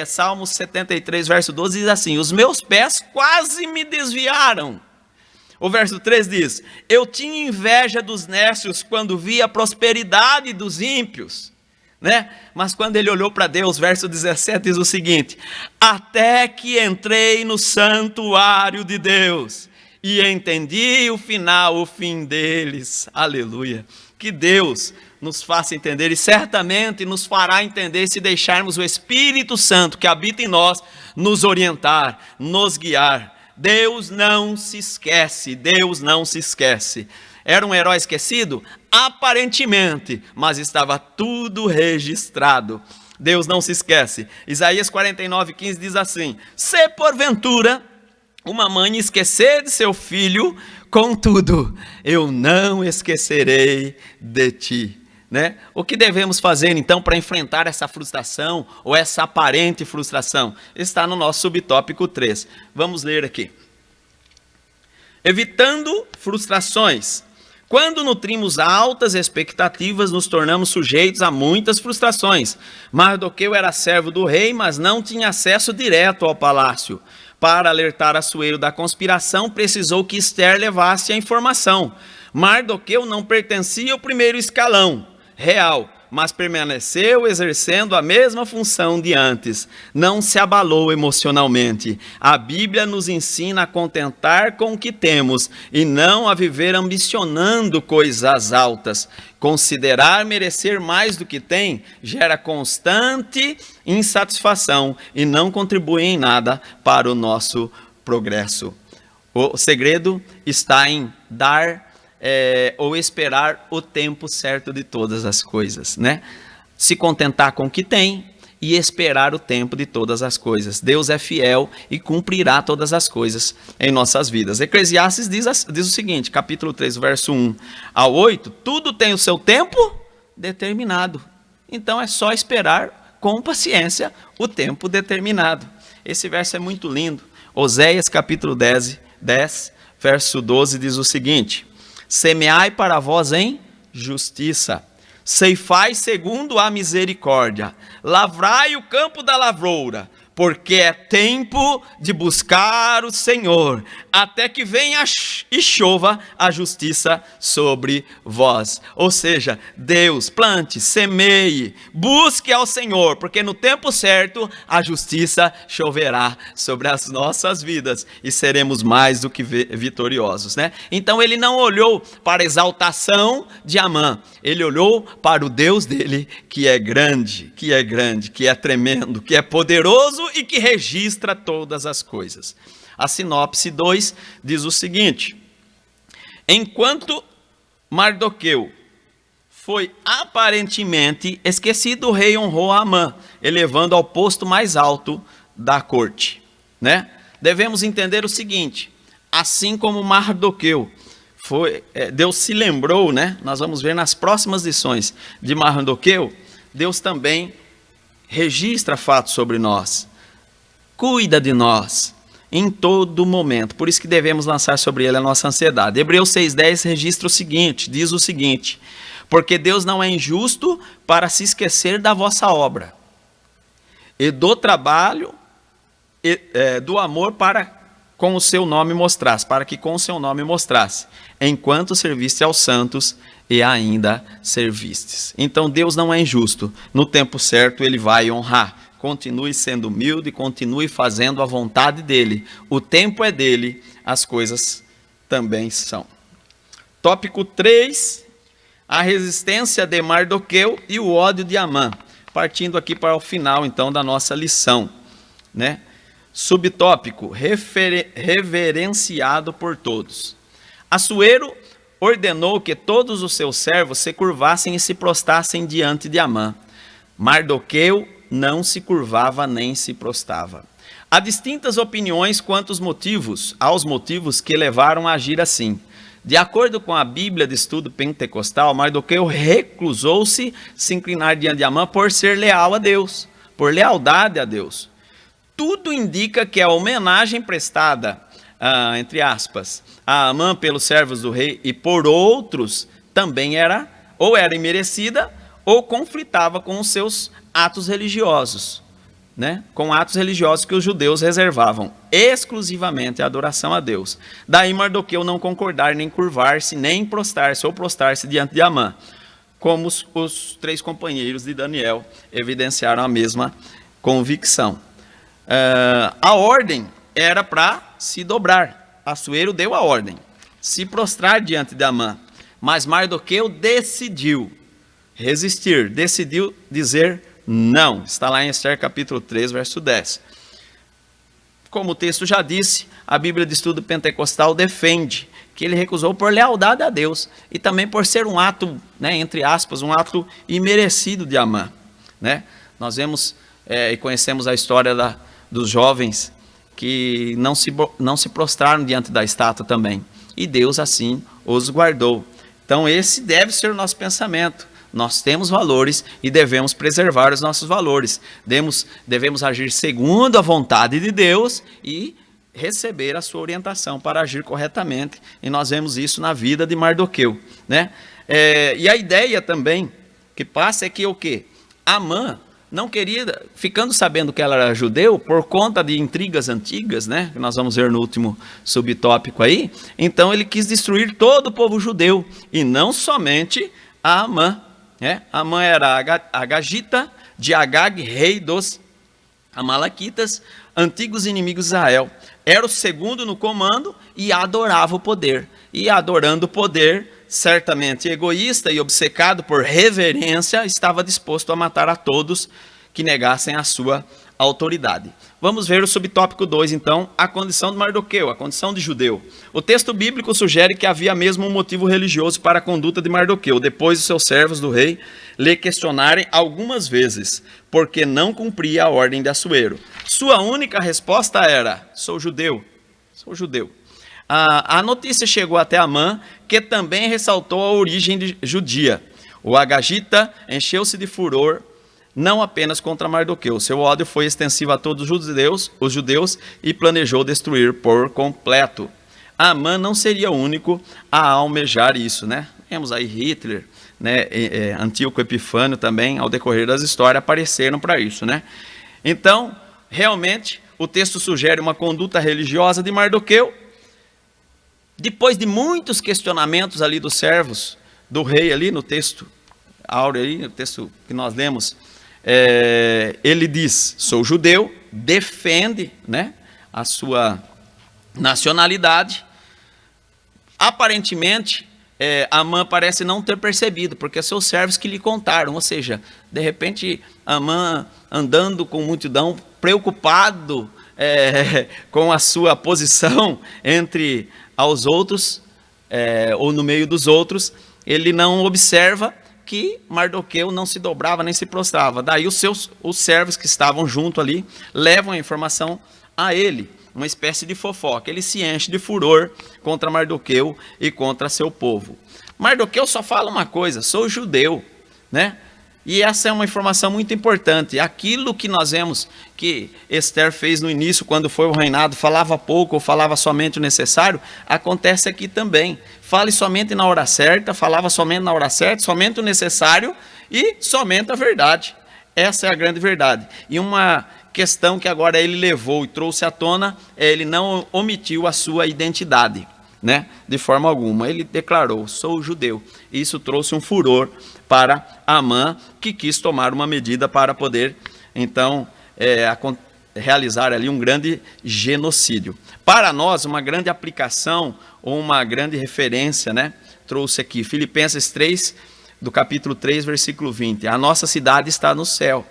Salmos 73, verso 12, diz assim: os meus pés quase me desviaram. O verso 3 diz: eu tinha inveja dos nécios quando vi a prosperidade dos ímpios, né? Mas quando ele olhou para Deus, verso 17 diz o seguinte: até que entrei no santuário de Deus e entendi o final, o fim deles. Aleluia. Que Deus nos faça entender, e certamente nos fará entender se deixarmos o Espírito Santo que habita em nós nos orientar, nos guiar. Deus não se esquece, Deus não se esquece. Era um herói esquecido? Aparentemente, mas estava tudo registrado. Deus não se esquece. Isaías 49:15 diz assim: se porventura uma mãe esquecer de seu filho, contudo, eu não esquecerei de ti. Né? O que devemos fazer então para enfrentar essa frustração ou essa aparente frustração? Está no nosso subtópico 3. Vamos ler aqui. Evitando frustrações. Quando nutrimos altas expectativas, nos tornamos sujeitos a muitas frustrações. Mardoqueu era servo do rei, mas não tinha acesso direto ao palácio. Para alertar Assuero da conspiração, precisou que Ester levasse a informação. Mardoqueu não pertencia ao primeiro escalão real, mas permaneceu exercendo a mesma função de antes. Não se abalou emocionalmente. A Bíblia nos ensina a contentar com o que temos e não a viver ambicionando coisas altas. Considerar merecer mais do que tem gera constante insatisfação e não contribui em nada para o nosso progresso. O segredo está em dar ou esperar o tempo certo de todas as coisas, né? Se contentar com o que tem e esperar o tempo de todas as coisas. Deus é fiel e cumprirá todas as coisas em nossas vidas. Eclesiastes diz o seguinte, capítulo 3, verso 1 ao 8, tudo tem o seu tempo determinado. Então é só esperar com paciência o tempo determinado. Esse verso é muito lindo. Oséias capítulo 10, verso 12 diz o seguinte: semeai para vós em justiça, ceifai segundo a misericórdia, lavrai o campo da lavoura, porque é tempo de buscar o Senhor, até que venha e chova a justiça sobre vós. Ou seja, Deus, plante, semeie, busque ao Senhor, porque no tempo certo a justiça choverá sobre as nossas vidas e seremos mais do que vitoriosos, né? Então ele não olhou para a exaltação de Amã, ele olhou para o Deus dele, que é grande, que é tremendo, que é poderoso e que registra todas as coisas. A sinopse 2 diz o seguinte: enquanto Mardoqueu foi aparentemente esquecido, o rei honrou Amã, elevando ao posto mais alto da corte, né? Devemos entender o seguinte: assim como Mardoqueu Deus se lembrou, né? Nós vamos ver nas próximas lições de Mardoqueu, Deus também registra fatos sobre nós, cuida de nós em todo momento. Por isso que devemos lançar sobre ele a nossa ansiedade. Hebreus 6,10 registra o seguinte, diz o seguinte: porque Deus não é injusto para se esquecer da vossa obra e do trabalho do amor para que com o seu nome mostrasse, enquanto serviste aos santos e ainda servistes. Então Deus não é injusto, no tempo certo ele vai honrar. Continue sendo humilde, continue fazendo a vontade dele. O tempo é dele, as coisas também são. Tópico 3, a resistência de Mardoqueu e o ódio de Amã. Partindo aqui para o final então da nossa lição, né? Subtópico, reverenciado por todos. Assuero ordenou que todos os seus servos se curvassem e se prostrassem diante de Amã. Mardoqueu não se curvava nem se prostrava. Há distintas opiniões quanto aos motivos que levaram a agir assim. De acordo com a Bíblia de Estudo Pentecostal, Mardoqueu recusou-se se inclinar diante de Amã por ser leal a Deus, por lealdade a Deus. tudo indica que a homenagem prestada, entre aspas, a Amã pelos servos do rei e por outros, também era imerecida ou conflitava com os seus atos religiosos, né? Com atos religiosos que os judeus reservavam exclusivamente a adoração a Deus. Daí Mardoqueu não concordar, nem curvar-se, nem prostrar-se ou prostrar-se diante de Amã, como os 3 companheiros de Daniel evidenciaram a mesma convicção. A ordem era para se dobrar. Assuero deu a ordem, se prostrar diante de Amã, mas Mardoqueu decidiu resistir, decidiu dizer não. Está lá em Esther capítulo 3, verso 10. Como o texto já disse, a Bíblia de Estudo Pentecostal defende que ele recusou por lealdade a Deus e também por ser um ato, né, entre aspas, um ato imerecido de Amã, né? Nós vemos e conhecemos a história dos jovens que não se prostraram diante da estátua também, e Deus assim os guardou. Então esse deve ser o nosso pensamento. Nós temos valores e devemos preservar os nossos valores. Devemos agir segundo a vontade de Deus e receber a sua orientação para agir corretamente. E nós vemos isso na vida de Mardoqueu, né? E a ideia também que passa é que o quê? Amã não queria, ficando sabendo que ela era judeu, por conta de intrigas antigas, né, que nós vamos ver no último subtópico aí, então ele quis destruir todo o povo judeu, e não somente a Amã. Amã era Agagita de Agag, rei dos Amalequitas, antigos inimigos de Israel. Era o segundo no comando e adorava o poder. E adorando o poder, certamente egoísta e obcecado por reverência, estava disposto a matar a todos que negassem a sua autoridade. Vamos ver o subtópico 2, então, a condição de Mardoqueu, a condição de judeu. O texto bíblico sugere que havia mesmo um motivo religioso para a conduta de Mardoqueu, depois de seus servos do rei lhe questionarem algumas vezes, porque não cumpria a ordem de Assuero. Sua única resposta era: sou judeu, sou judeu. A notícia chegou até Amã, que também ressaltou a origem judia. O Agagita encheu-se de furor, não apenas contra Mardoqueu. Seu ódio foi extensivo a todos os judeus e planejou destruir por completo. Amã não seria o único a almejar isso, né? Temos aí Hitler, né? Antíoco Epifânio também, ao decorrer das histórias, apareceram para isso, né? Então, realmente, o texto sugere uma conduta religiosa de Mardoqueu. Depois de muitos questionamentos ali dos servos do rei, ali no texto áureo, ali, no texto que nós lemos, ele diz: sou judeu, defende, né, a sua nacionalidade. Aparentemente, Amã parece não ter percebido, porque seus servos que lhe contaram, ou seja, de repente Amã andando com multidão, preocupado com a sua posição entre aos outros, ou no meio dos outros, ele não observa que Mardoqueu não se dobrava nem se prostrava. Daí os servos que estavam junto ali levam a informação a ele, uma espécie de fofoca. Ele se enche de furor contra Mardoqueu e contra seu povo. Mardoqueu só fala uma coisa: sou judeu, né? E essa é uma informação muito importante. Aquilo que nós vemos que Esther fez no início, quando foi o reinado, falava pouco ou falava somente o necessário, acontece aqui também. Fale somente na hora certa, falava somente na hora certa, somente o necessário e somente a verdade. Essa é a grande verdade. E uma questão que agora ele levou e trouxe à tona, ele não omitiu a sua identidade, né? De forma alguma. Ele declarou: sou judeu. E isso trouxe um furor para Amã, que quis tomar uma medida para poder, então, realizar ali um grande genocídio. Para nós, uma grande aplicação, ou uma grande referência, né, trouxe aqui Filipenses 3, do capítulo 3, versículo 20. A nossa cidade está no céu,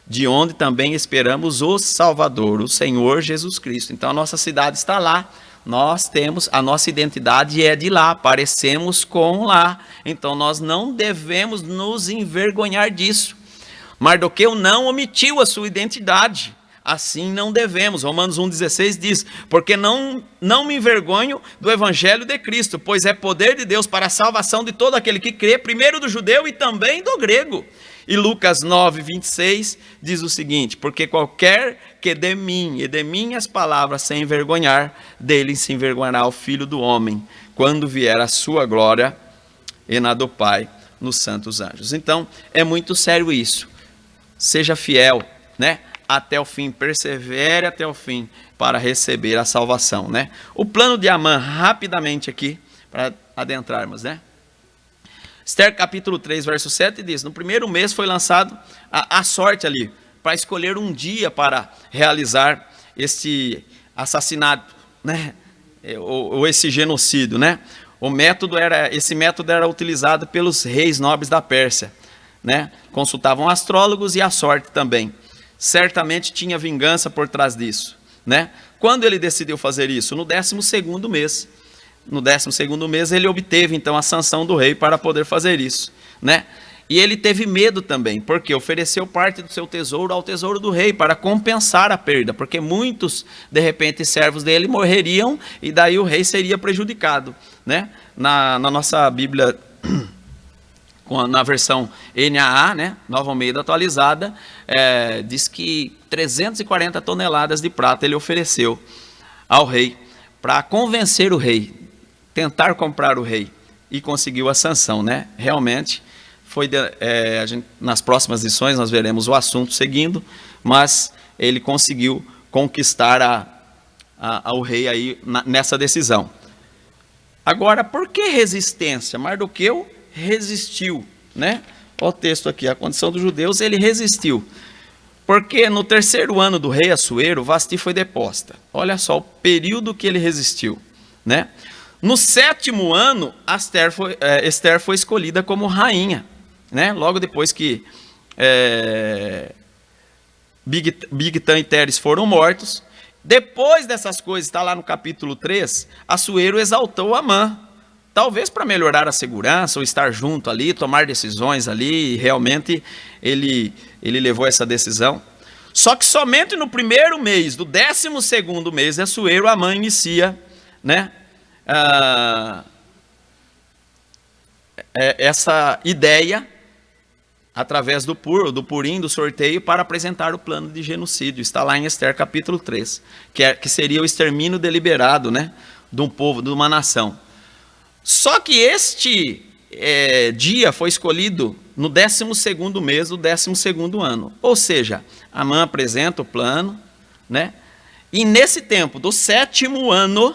de onde também esperamos o Salvador, o Senhor Jesus Cristo. Então a nossa cidade está lá. Nós temos, a nossa identidade é de lá, parecemos com lá, então nós não devemos nos envergonhar disso. Mardoqueu não omitiu a sua identidade, assim não devemos. Romanos 1,16 diz: porque não me envergonho do evangelho de Cristo, pois é poder de Deus para a salvação de todo aquele que crê, primeiro do judeu e também do grego. E Lucas 9, 26 diz o seguinte: porque qualquer que de mim e de minhas palavras se envergonhar, dele se envergonhará o Filho do Homem, quando vier a sua glória e na do Pai nos santos anjos. Então, é muito sério isso. Seja fiel, né, até o fim, persevere até o fim para receber a salvação, né? O plano de Amã, rapidamente aqui, para adentrarmos, né? Esther capítulo 3, verso 7 diz: no primeiro mês foi lançado a sorte ali, para escolher um dia para realizar este assassinato, né? Ou esse genocídio, né? Esse método era utilizado pelos reis nobres da Pérsia, né? Consultavam astrólogos e a sorte também. Certamente tinha vingança por trás disso, né? Quando ele decidiu fazer isso? No 12º mês. No 12º mês ele obteve então a sanção do rei para poder fazer isso, né? E ele teve medo também, porque ofereceu parte do seu tesouro ao tesouro do rei para compensar a perda, porque muitos, de repente, servos dele morreriam e daí o rei seria prejudicado, né? Na nossa Bíblia, na versão NAA, né, Nova Almeida atualizada, diz que 340 toneladas de prata ele ofereceu ao rei para convencer o rei, tentar comprar o rei, e conseguiu a sanção, né? Realmente nas próximas lições nós veremos o assunto seguindo, mas ele conseguiu conquistar ao rei aí nessa decisão. Agora, por que resistência? Mardoqueu resistiu, né? Olha o texto aqui: a condição dos judeus, ele resistiu. Porque no 3º ano do rei Assuero, Vasti foi deposta. Olha só o período que ele resistiu, né? No 7º ano, Esther foi escolhida como rainha, né? Logo depois que Bigtan e Teres foram mortos. Depois dessas coisas, está lá no capítulo 3, Assuero exaltou Amã, talvez para melhorar a segurança, ou estar junto ali, tomar decisões ali, e realmente ele levou essa decisão. Só que somente no primeiro mês, do 12º mês de Assuero, Amã inicia, né, essa ideia, através do Purim, do sorteio, para apresentar o plano de genocídio. Está lá em Esther capítulo 3, que seria o extermínio deliberado, né, de um povo, de uma nação. Só que este dia foi escolhido no 12º mês do 12º ano. Ou seja, Amã apresenta o plano, né? E nesse tempo, do 7º ano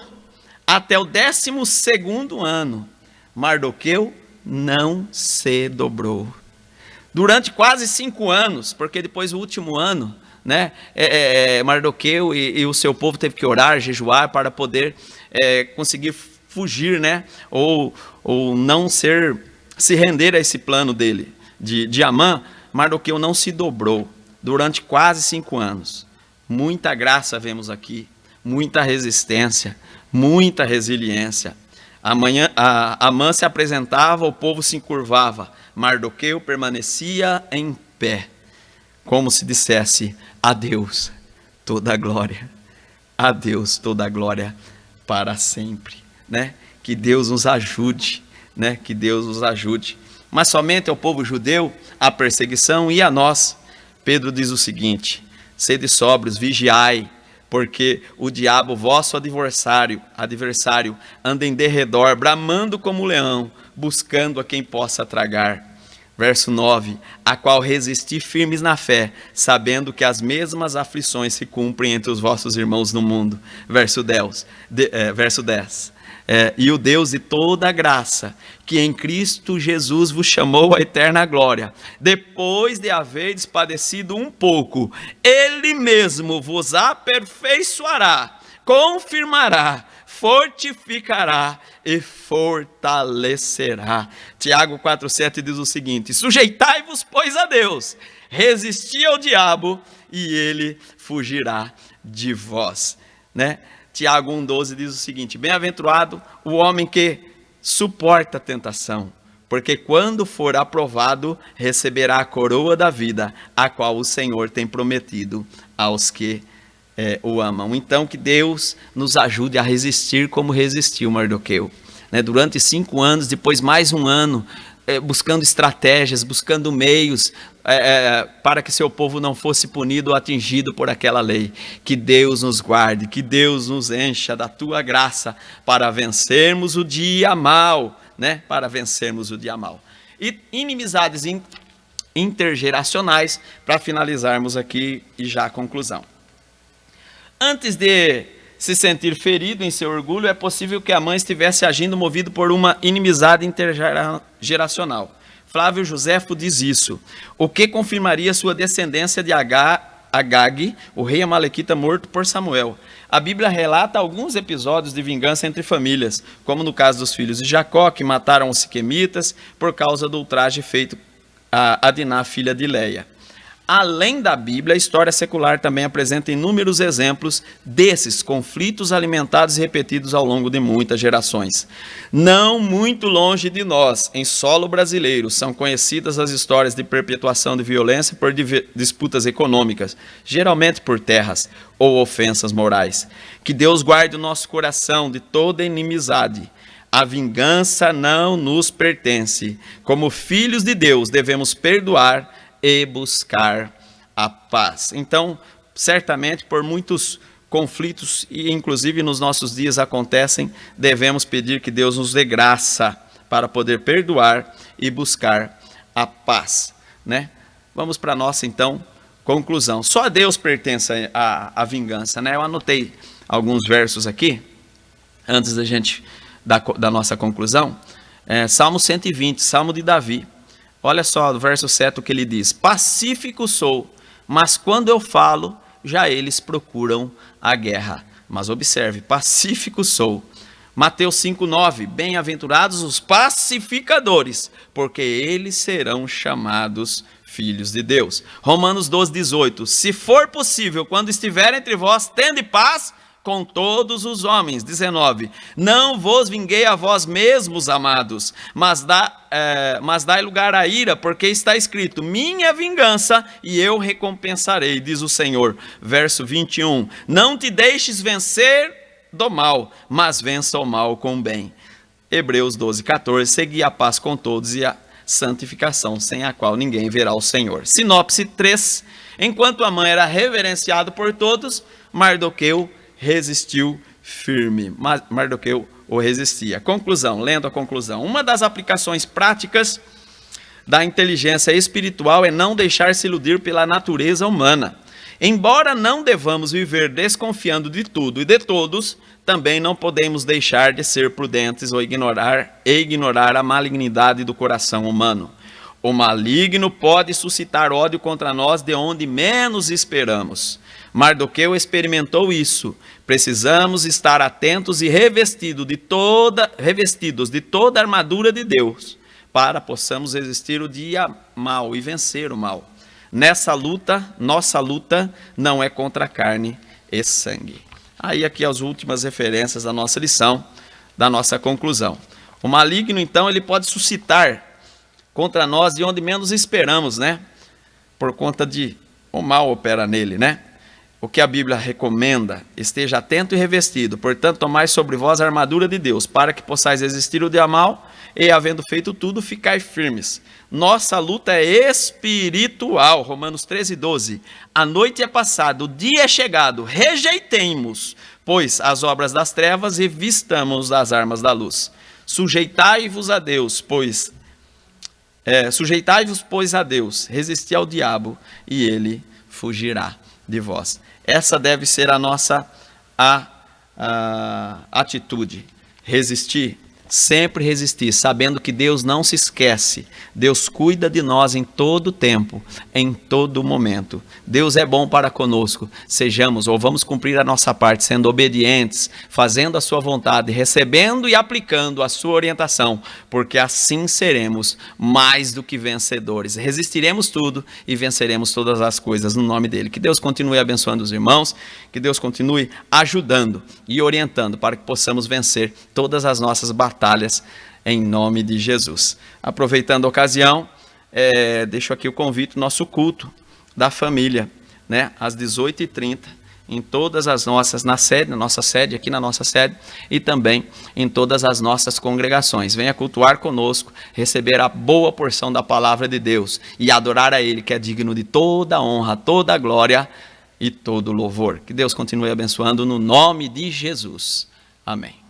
até o 12º ano, Mardoqueu não se dobrou. Durante quase 5 anos, porque depois o último ano, né, Mardoqueu e o seu povo teve que orar, jejuar para poder conseguir fugir, né, ou não se render a esse plano dele, de Amã. Mardoqueu não se dobrou durante quase 5 anos. Muita graça vemos aqui, muita resistência, muita resiliência. Amã se apresentava, o povo se encurvava, Mardoqueu permanecia em pé, como se dissesse: a Deus toda a glória, a Deus toda a glória para sempre, né? Que Deus nos ajude, né? Que Deus nos ajude. Mas somente ao povo judeu a perseguição, e a nós, Pedro diz o seguinte: sede sóbrios, vigiai, porque o diabo, vosso adversário, anda em derredor, bramando como leão, buscando a quem possa tragar. Verso 9: a qual resisti firmes na fé, sabendo que as mesmas aflições se cumprem entre os vossos irmãos no mundo. Verso 10. E o Deus de toda a graça, que em Cristo Jesus vos chamou à eterna glória, depois de haverdes padecido um pouco, Ele mesmo vos aperfeiçoará, confirmará, fortificará e fortalecerá. Tiago 4,7 diz o seguinte: sujeitai-vos, pois, a Deus, resisti ao diabo e ele fugirá de vós, né? Tiago 1,12 diz o seguinte: bem-aventurado o homem que suporta a tentação, porque quando for aprovado, receberá a coroa da vida, a qual o Senhor tem prometido aos que o amam. Então, que Deus nos ajude a resistir como resistiu Mardoqueu, né? Durante 5 anos, depois mais um ano, buscando estratégias, buscando meios para que seu povo não fosse punido ou atingido por aquela lei. Que Deus nos guarde, que Deus nos encha da tua graça para vencermos o dia mal, né? Para vencermos o dia mal. E inimizades intergeracionais, para finalizarmos aqui e já a conclusão. Antes de se sentir ferido em seu orgulho, é possível que a mãe estivesse agindo movido por uma inimizade intergeracional. Flávio Joséfo diz isso, o que confirmaria sua descendência de Agag, o rei amalequita morto por Samuel. A Bíblia relata alguns episódios de vingança entre famílias, como no caso dos filhos de Jacó, que mataram os siquemitas por causa do ultraje feito a Diná, filha de Leia. Além da Bíblia, a história secular também apresenta inúmeros exemplos desses conflitos alimentados e repetidos ao longo de muitas gerações. Não muito longe de nós, em solo brasileiro, são conhecidas as histórias de perpetuação de violência por disputas econômicas, geralmente por terras ou ofensas morais. Que Deus guarde o nosso coração de toda inimizade. A vingança não nos pertence. Como filhos de Deus, devemos perdoar e buscar a paz. Então, certamente, por muitos conflitos, e inclusive nos nossos dias acontecem, devemos pedir que Deus nos dê graça para poder perdoar e buscar a paz, né? Vamos para a nossa, então, conclusão. Só a Deus pertence a vingança, né? Eu anotei alguns versos aqui, antes da gente, da nossa conclusão. Salmo 120, Salmo de Davi. Olha só, no verso 7 o que ele diz: pacífico sou, mas quando eu falo, já eles procuram a guerra. Mas observe, pacífico sou. Mateus 5,9, bem-aventurados os pacificadores, porque eles serão chamados filhos de Deus. Romanos 12,18, se for possível, quando estiver entre vós, tende paz com todos os homens. 19, não vos vinguei a vós mesmos, amados, mas dai lugar à ira, porque está escrito, minha vingança e eu recompensarei, diz o Senhor. Verso 21, não te deixes vencer do mal, mas vença o mal com o bem. Hebreus 12,14, segui a paz com todos e a santificação, sem a qual ninguém verá o Senhor. Sinopse 3, enquanto Amã era reverenciado por todos, Mardoqueu resistiu firme. Mardoqueu o resistia. Conclusão, lendo a conclusão. Uma das aplicações práticas da inteligência espiritual é não deixar-se iludir pela natureza humana. Embora não devamos viver desconfiando de tudo e de todos, também não podemos deixar de ser prudentes ou ignorar a malignidade do coração humano. O maligno pode suscitar ódio contra nós de onde menos esperamos. Mardoqueu experimentou isso. Precisamos estar atentos e revestidos de toda a armadura de Deus, para possamos resistir o dia mal e vencer o mal. Nessa luta, nossa luta não é contra carne e sangue. Aí aqui as últimas referências da nossa lição, da nossa conclusão. O maligno, então, ele pode suscitar contra nós de onde menos esperamos, né? Por conta de o mal opera nele, né? O que a Bíblia recomenda, esteja atento e revestido, portanto, tomai sobre vós a armadura de Deus, para que possais resistir o dia mal, e havendo feito tudo, ficai firmes. Nossa luta é espiritual, Romanos 13,12. A noite é passada, o dia é chegado, rejeitemos, pois, as obras das trevas e vistamos as armas da luz. Sujeitai-vos, pois, a Deus, resisti ao diabo, e ele fugirá de vós. Essa deve ser a nossa atitude. Resistir, sempre resistir, sabendo que Deus não se esquece. Deus cuida de nós em todo tempo, em todo momento. Deus é bom para conosco. Sejamos ou vamos cumprir a nossa parte, sendo obedientes, fazendo a sua vontade, recebendo e aplicando a sua orientação, porque assim seremos mais do que vencedores. Resistiremos tudo e venceremos todas as coisas no nome dele. Que Deus continue abençoando os irmãos, que Deus continue ajudando e orientando para que possamos vencer todas as nossas batalhas em nome de Jesus. Aproveitando a ocasião, deixo aqui o convite, nosso culto da família, né? Às 18h30, em todas as nossas, na nossa sede, aqui na nossa sede, e também em todas as nossas congregações. Venha cultuar conosco, receber a boa porção da palavra de Deus e adorar a Ele, que é digno de toda honra, toda glória e todo louvor. Que Deus continue abençoando no nome de Jesus. Amém.